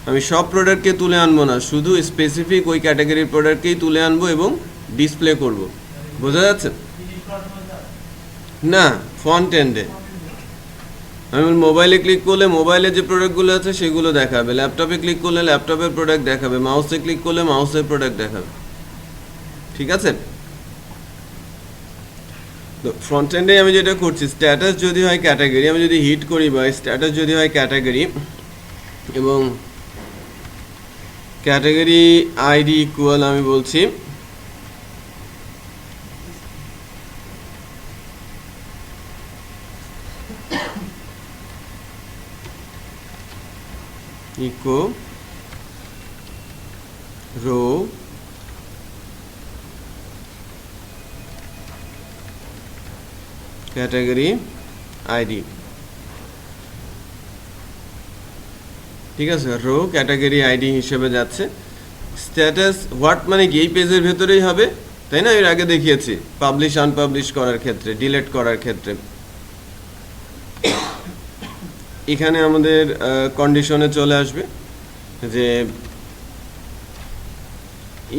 আমি সব প্রোডাক্টকে তুলে আনবো না, শুধু স্পেসিফিক ওই ক্যাটাগরির প্রোডাক্টকেই তুলে আনবো এবং ডিসপ্লে করব। বোঝা যাচ্ছে? না, ফ্রন্ট এন্ডে আমি মোবাইলে ক্লিক করলে মোবাইলে যে প্রোডাক্টগুলো আছে সেগুলো দেখাবে, ল্যাপটপে ক্লিক করলে ল্যাপটপের প্রোডাক্ট দেখাবে, মাউসে ক্লিক করলে মাউসের প্রোডাক্ট দেখাবে। ঠিক আছে? তো ফ্রন্ট এন্ডে আমি যেটা করছি, স্ট্যাটাস যদি হয় ক্যাটাগরি, আমি যদি হিট করি বা স্ট্যাটাস যদি হয় ক্যাটাগরি এবং ক্যাটাগরি আইডি ইকুয়াল আমি বলছি ইকো রো ক্যাটাগরি আইডি। ঠিক আছে, রো ক্যাটাগরি আইডি হিসেবে যাচ্ছে। স্ট্যাটাস হোয়াট মানে কি এই পেজের ভেতরেই হবে, তাই না? এর আগে দেখিয়েছি পাবলিশ আনপাবলিশ করার ক্ষেত্রে, ডিলিট করার ক্ষেত্রে। এখানে আমাদের কন্ডিশনে চলে আসবে যে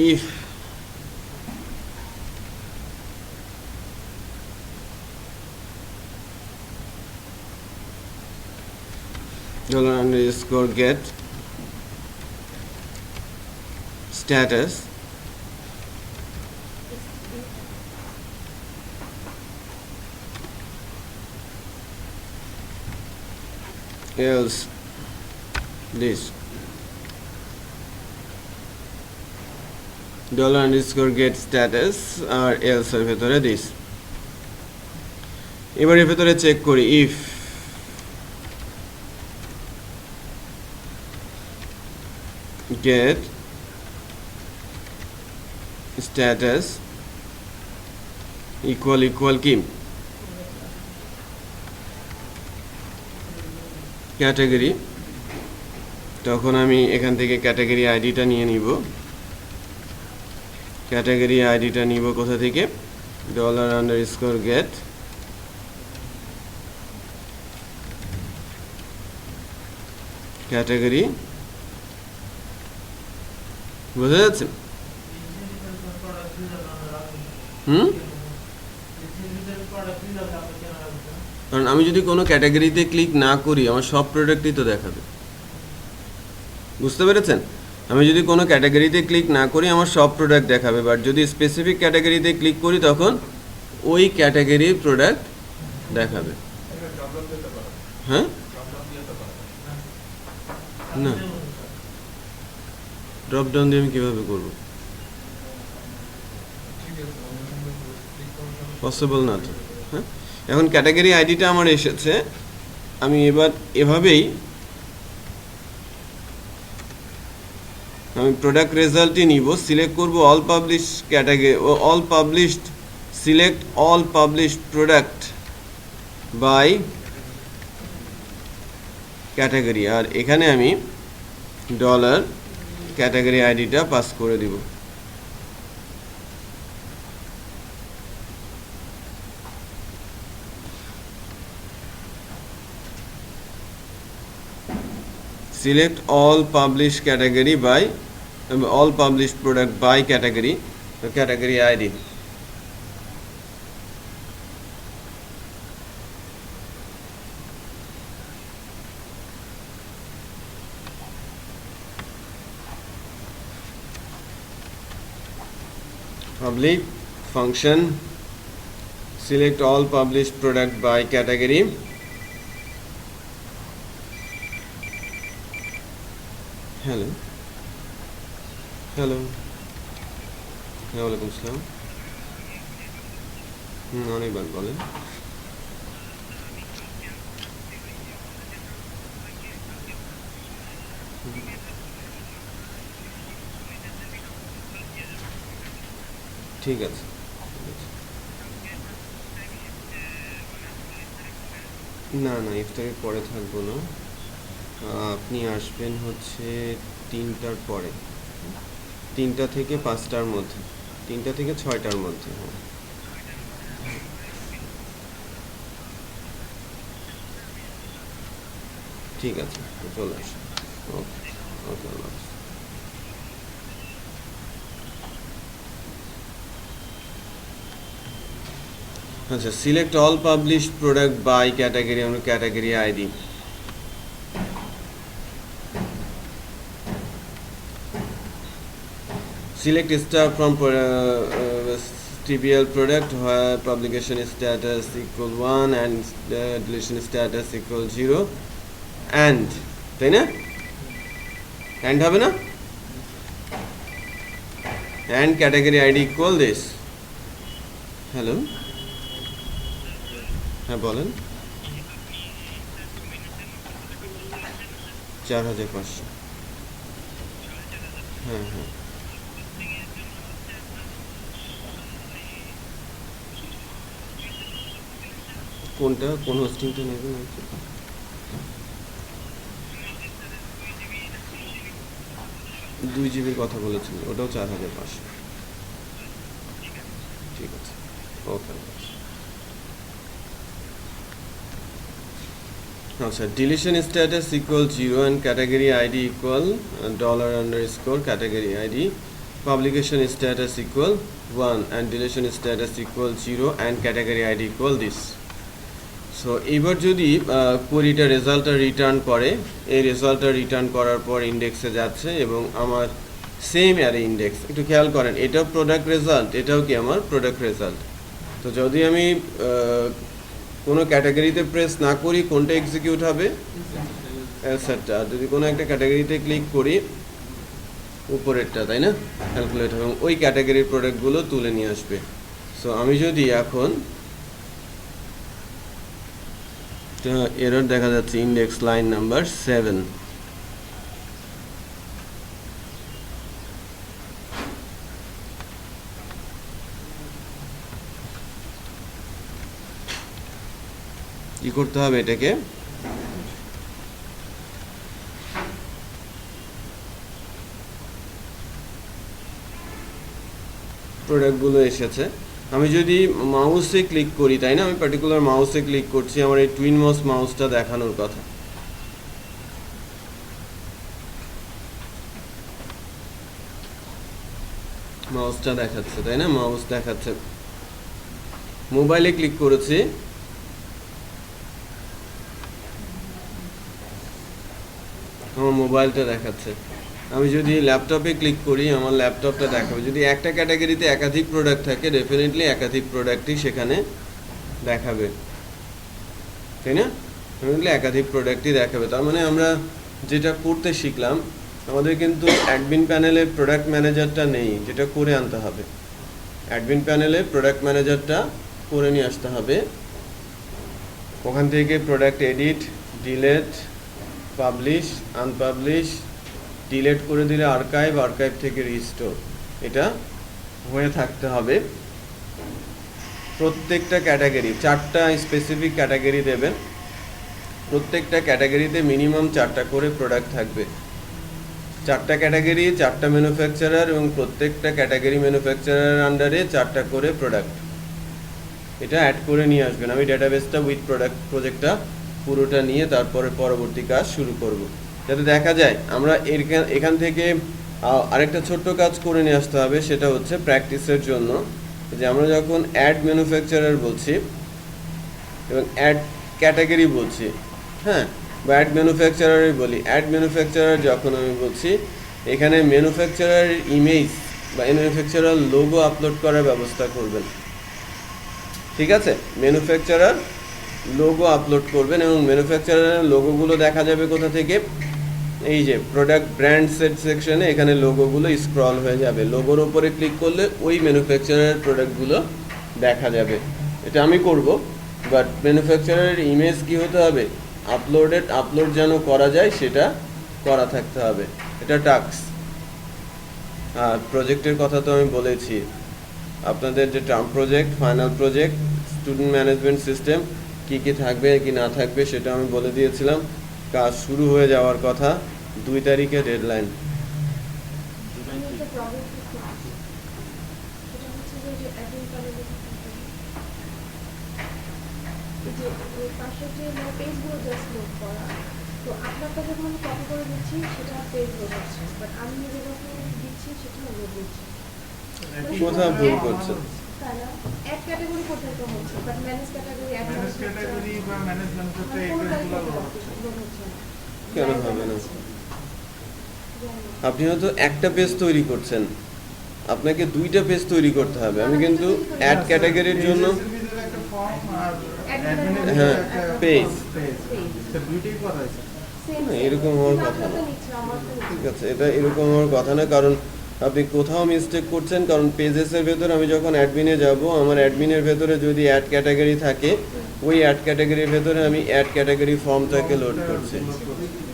if $_get status else this $_get status আর else এর ভেতরে this। এবার এর ভেতরে চেক করি if get status equal কি ক্যাটাগরি, তখন আমি এখান থেকে ক্যাটাগরি আইডিটা নিয়ে নিব। ক্যাটাগরি আইডিটা নিব কোথা থেকে? $_get category. বোঝা যাচ্ছে? কারণ আমি যদি কোনো ক্যাটাগরিতে ক্লিক না করি আমার সব প্রোডাক্টই তো দেখাবে। বুঝতে পেরেছেন? আমি যদি কোনো ক্যাটাগরিতে ক্লিক না করি আমার সব প্রোডাক্ট দেখাবে, বাট যদি স্পেসিফিক ক্যাটাগরিতে ক্লিক করি তখন ওই ক্যাটাগরির প্রোডাক্ট দেখাবে। হ্যাঁ, না ড্রপ ডাউন দিয়ে আমি কীভাবে করবো? পসিবল না তো। হ্যাঁ, এখন ক্যাটাগরি আইডিটা আমার এসেছে, আমি এবার এভাবেই আমি প্রোডাক্ট রেজাল্টই নিব, সিলেক্ট করব অল পাবলিশ ক্যাটাগরি ও all published, select all published product by category, আর এখানে আমি $ক্যাটাগরি আইডিটা পাস করে দিব। Select all published category by all published product by category, the category ID. Public function select all published product by category. Hello hello, ওয়ালাইকুম আসসালাম। অনেকবার বলেন। ঠিক আছে, না ইফতারের পরে থাকবো না। আপনি আসবেন হচ্ছে 3টার পরে, 3টা থেকে 5টার মধ্যে, 3টা থেকে 6টার মধ্যে। হ্যাঁ ঠিক আছে, চলে আসুন। ওকে ওকে, আল্লাহ হাফেজ। আচ্ছা, select all published product by category, আমরা category ID. Select star from TBL product where publication status equal 1 and deletion status equal 0 and তাই না, and হবে না, and category ID equal this. Hello, হ্যাঁ বলেন। 4500। হ্যাঁ হ্যাঁ, কোনটা, কোন হোস্টিংটা নেবেন আর কি? 2 GB কথা বলেছেন, ওটাও 4500। ঠিক আছে, ওকে। আচ্ছা, deletion status equal 0 and category ID equal $_ category ID, publication status equal 1 and deletion status equal 0 and category ID equal this. So এইবার যদি কোয়েরিটা রেজাল্টটা রিটার্ন করে, এই রেজাল্টটা রিটার্ন করার পর ইন্ডেক্সে যাচ্ছে এবং আমার সেম অ্যারে ইন্ডেক্স, একটু খেয়াল করেন, এটাও প্রোডাক্ট রেজাল্ট, এটাও কি আমার প্রোডাক্ট রেজাল্ট। তো যদি আমি কোনো ক্যাটাগরিতে প্রেস না করি, কোনটা এক্সিকিউট হবে? অ্যান্সারটা। যদি কোনো একটা ক্যাটাগরিতে ক্লিক করি, উপরেরটা, তাই না, ক্যালকুলেট হবে এবং ওই ক্যাটাগরির প্রোডাক্টগুলো তুলে নিয়ে আসবে। সো আমি যদি এখন এরর দেখা যাচ্ছে ইন্ডেক্স লাইন নাম্বার 7, কি করতে হবে এটাকে? প্রোডাক্টগুলো এসেছে, আমি যদি মাউসে ক্লিক করি, তাই না, আমি পার্টিকুলার মাউসে ক্লিক করছি, আমার এই টুইন মাউসটা দেখানোর কথা। মাউসটা দেখাচ্ছে, তাই না, মাউস দেখাচ্ছে। মোবাইলে ক্লিক করেছি, আমার মোবাইলটা দেখাচ্ছে। আমি যদি ল্যাপটপে ক্লিক করি, আমার ল্যাপটপটা দেখাবে। যদি একটা ক্যাটাগরিতে একাধিক প্রোডাক্ট থাকে, ডেফিনেটলি একাধিক প্রোডাক্টই সেখানে দেখাবে, তাই না, ডেফিনেটলি একাধিক প্রোডাক্টই দেখাবে। তার মানে আমরা যেটা করতে শিখলাম, আমাদের কিন্তু অ্যাডমিন প্যানেলে প্রোডাক্ট ম্যানেজারটা নেই, যেটা করে আনতে হবে। অ্যাডমিন প্যানেলে প্রোডাক্ট ম্যানেজারটা করে নিয়ে আসতে হবে। ওখান থেকে product edit, delete, publish, unpublish, delete করে দিলে আর্কাইভ, আর্কাইভ থেকে রিস্টোর, এটা হয়ে থাকতে হবে। প্রত্যেকটা ক্যাটাগরি 4টা স্পেসিফিক ক্যাটাগরি দেবেন, প্রত্যেকটা ক্যাটাগরিতে মিনিমাম 4টা করে প্রোডাক্ট থাকবে। 4টা ক্যাটাগরি, 4টা ম্যানুফ্যাকচারার এবং প্রত্যেকটা ক্যাটাগরি ম্যানুফ্যাকচারার আন্ডারে 4টা করে প্রোডাক্ট, এটা অ্যাড করে নিয়ে আসবেন। আমি ডেটাবেসটা উইথ প্রোডাক্ট প্রজেক্টটা পুরোটা নিয়ে তারপরে পরবর্তী কাজ শুরু করব, যাতে দেখা যায় আমরা এখান থেকে আরেকটা ছোট্ট কাজ করে নিয়ে আসতে হবে। সেটা হচ্ছে প্র্যাকটিসের জন্য, যে আমরা যখন অ্যাড ম্যানুফ্যাকচারার বলছি এবং অ্যাড ক্যাটাগরি বলছি, হ্যাঁ, বা অ্যাড ম্যানুফ্যাকচারারই বলি, অ্যাড ম্যানুফ্যাকচারার যখন আমি বলছি, এখানে ম্যানুফ্যাকচারার ইমেজ বা ম্যানুফ্যাকচারার লোগো আপলোড করার ব্যবস্থা করবেন। ঠিক আছে, ম্যানুফ্যাকচারার লোগো আপলোড করবেন এবং ম্যানুফ্যাকচারারের লোগোগুলো দেখা যাবে কোথা থেকে? এই যে প্রোডাক্ট ব্র্যান্ড সেট সেকশনে, এখানে লোগোগুলো স্ক্রল হয়ে যাবে। লোগোর ওপরে ক্লিক করলে ওই ম্যানুফ্যাকচারারের প্রোডাক্টগুলো দেখা যাবে। এটা আমি করব, বাট ম্যানুফ্যাকচারারের ইমেজ কি হতে হবে? আপলোড যেন করা যায় সেটা করা থাকতে হবে, এটা টাস্ক। আর প্রজেক্টের কথা তো আমি বলেছি, আপনাদের যে term project, final project, student management system কী কী থাকবে কি না থাকবে সেটা আমি বলে দিয়েছিলাম। কাজ শুরু হয়ে যাওয়ার কথা, 2 তারিখে ডেডলাইন। আমি একটা প্রবলেম ফেস করতেছি। সেটা হচ্ছে যে অ্যাডমিন কলেজে এই যে ওই পাশে যে পেজগুলো জাস্ট লোড করা, তো আপনারটা যখন আমি কপি করে দিচ্ছি সেটা পেজ লোড হচ্ছে, বাট আমি নিজে যখন দিচ্ছি সেটা লোড হচ্ছে। কোথাও ভুল করছে? তাই না? এক ক্যাটাগরি পর্যন্ত হচ্ছে, but manage category manage category বা ম্যানেজমেন্ট করতে এই পেজগুলো লোড হচ্ছে। লোড হচ্ছে না। কেন হবে না? জানি না। আপনি হয়তো একটা পেজ তৈরি করছেন, আপনাকে 2টা পেজ তৈরি করতে হবে। আমি কিন্তু অ্যাড ক্যাটাগরির জন্য পেজের ভিতরে একটা ফর্ম আর অ্যাডমিনের অ্যাডমিনের হ্যাঁ, ভিতরে একটা পেজ। পেজ। তো দুইটাই করা হয়েছে। Same, না, same. এরকম হওয়ার কিন্তু কথা না। আপনারটা নিচ্ছে, আমারটা নিচ্ছে ঠিক না। আছে, এটা এরকম হওয়ার কথা না, কারণ আপনি কোথাও মিস্টেক করছেন। কারণ পেজেসের ভেতরে আমি যখন অ্যাডমিনে যাব, আমার অ্যাডমিনের ভেতরে যদি অ্যাড ক্যাটাগরি থাকে, ওই অ্যাড ক্যাটাগরির ভেতরে আমি অ্যাড ক্যাটাগরি ফর্মটাকে লোড করছি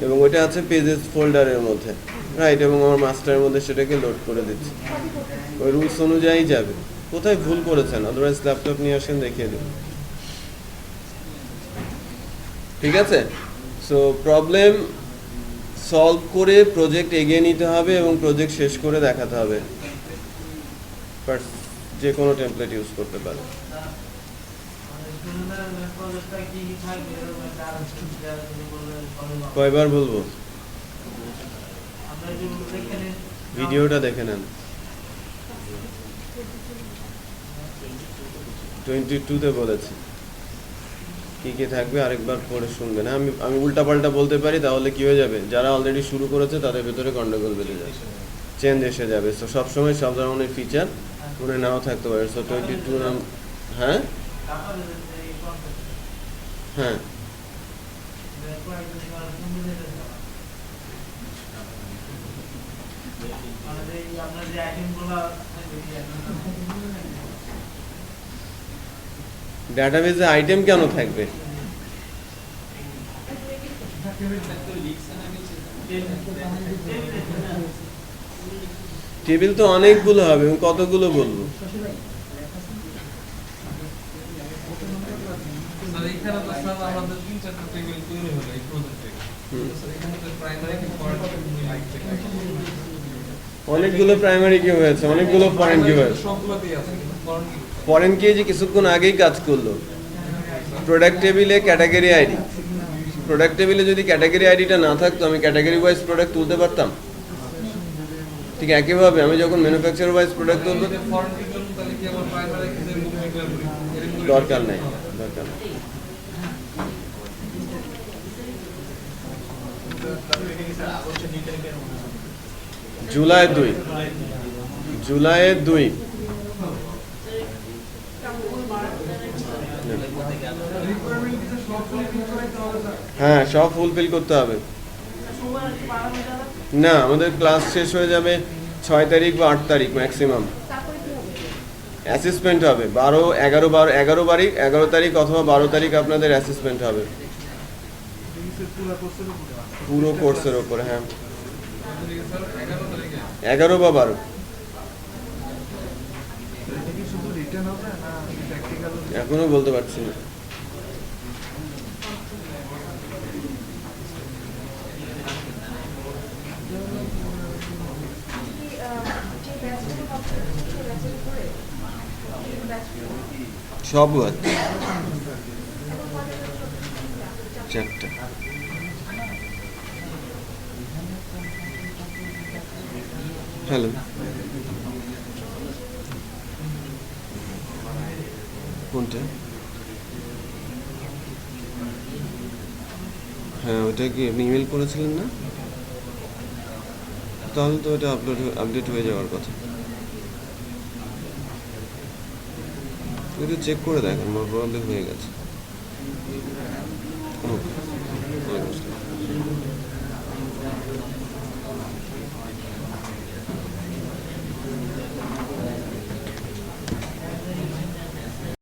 এবং ওটা আছে পেজেস ফোল্ডারের মধ্যে, রাইট, এবং আমার মাস্টারের মধ্যে সেটাকে লোড করে দিচ্ছি। Copy করতেছি। ওই রুলস অনুযায়ী যাবে। কোথায় ভুল করেছেন? আদারওয়াইজ ল্যাপটপ নিয়ে আসেন, দেখিয়ে দেব। ঠিক আছে, সো প্রবলেম সলভ করে প্রজেক্ট এগিয়ে নিতে হবে এবং প্রজেক্ট শেষ করে দেখাতে হবে। বাট যে কোনো টেমপ্লেট ইউজ করতে পারে। কয়বার বলবো? ভিডিওটা দেখে নেন। 22-তে বলেছি কি কি থাকবে, আরেকবার পড়ে শুনবেন। আমি উল্টাপাল্টা বলতে পারি, তাহলে কি হয়ে যাবে, যারা অলরেডি শুরু করেছে তাদের ভেতরে গন্ডগোল বেঁধে যাবে, চেঞ্জ এসে যাবে। সো সবসময় সব ধরনের ফিচার মনে নাও থাকতে পারে। সো 22 নাম, হ্যাঁ হ্যাঁ ডাটাবেজে আইটেম কেন থাকবে? টেবিল তো অনেকগুলো হবে, এবং কতগুলো বলবো? অনেকগুলো প্রাইমারি কি হয়েছে, অনেকগুলো ফরেন কি হয়েছে। ফরেন কি যে কিছুক্ষণ আগেই কাজ করলো। প্রোডাক্ট টেবিলে ক্যাটাগরি আইডি, প্রোডাক্ট টেবিলে যদি ক্যাটাগরি আইডিটা না থাকতো, আমি ক্যাটাগরি ওয়াইজ প্রোডাক্ট তুলতে পারতাম। ঠিক একইভাবে আমি যখন ম্যানুফ্যাকচার ওয়াইজ প্রোডাক্ট তুলবো, দরকার নেই, দরকার নেই। জুলাই 2, জুলাইয়ের 2। হ্যাঁ, সব ফুলফিল করতে হবে। না, আমাদের ক্লাস শেষ হয়ে যাবে 6 তারিখ বা 8 তারিখ ম্যাক্সিমাম। তারপরে কি হবে? অ্যাসেসমেন্ট হবে 11 তারিখ অথবা 12 তারিখ আপনাদের অ্যাসেসমেন্ট হবে পুরো কোর্সের ওপরে। হ্যাঁ, 11 বা 12 শুধু রিটেন হবে না প্র্যাকটিক্যাল? এখনো বলতে পারছি না। কি, যে ব্যাচগুলো কমপ্লিট হচ্ছে সেই ব্যাচের উপরে ব্যাচগুলো সব আছে, এখন কয়টা ব্যাচ হচ্ছে? 4টা। হ্যালো, কোনটা? হ্যাঁ, ওটা কি আপনি ইমেল করেছিলেন না? তাহলে তো ওটা আপডেট হয়ে যাওয়ার কথা। একটু চেক করে দেখেন, আমার প্রবলেম হয়ে গেছে। ওকে, ওয়ালাইকুম আসসালাম।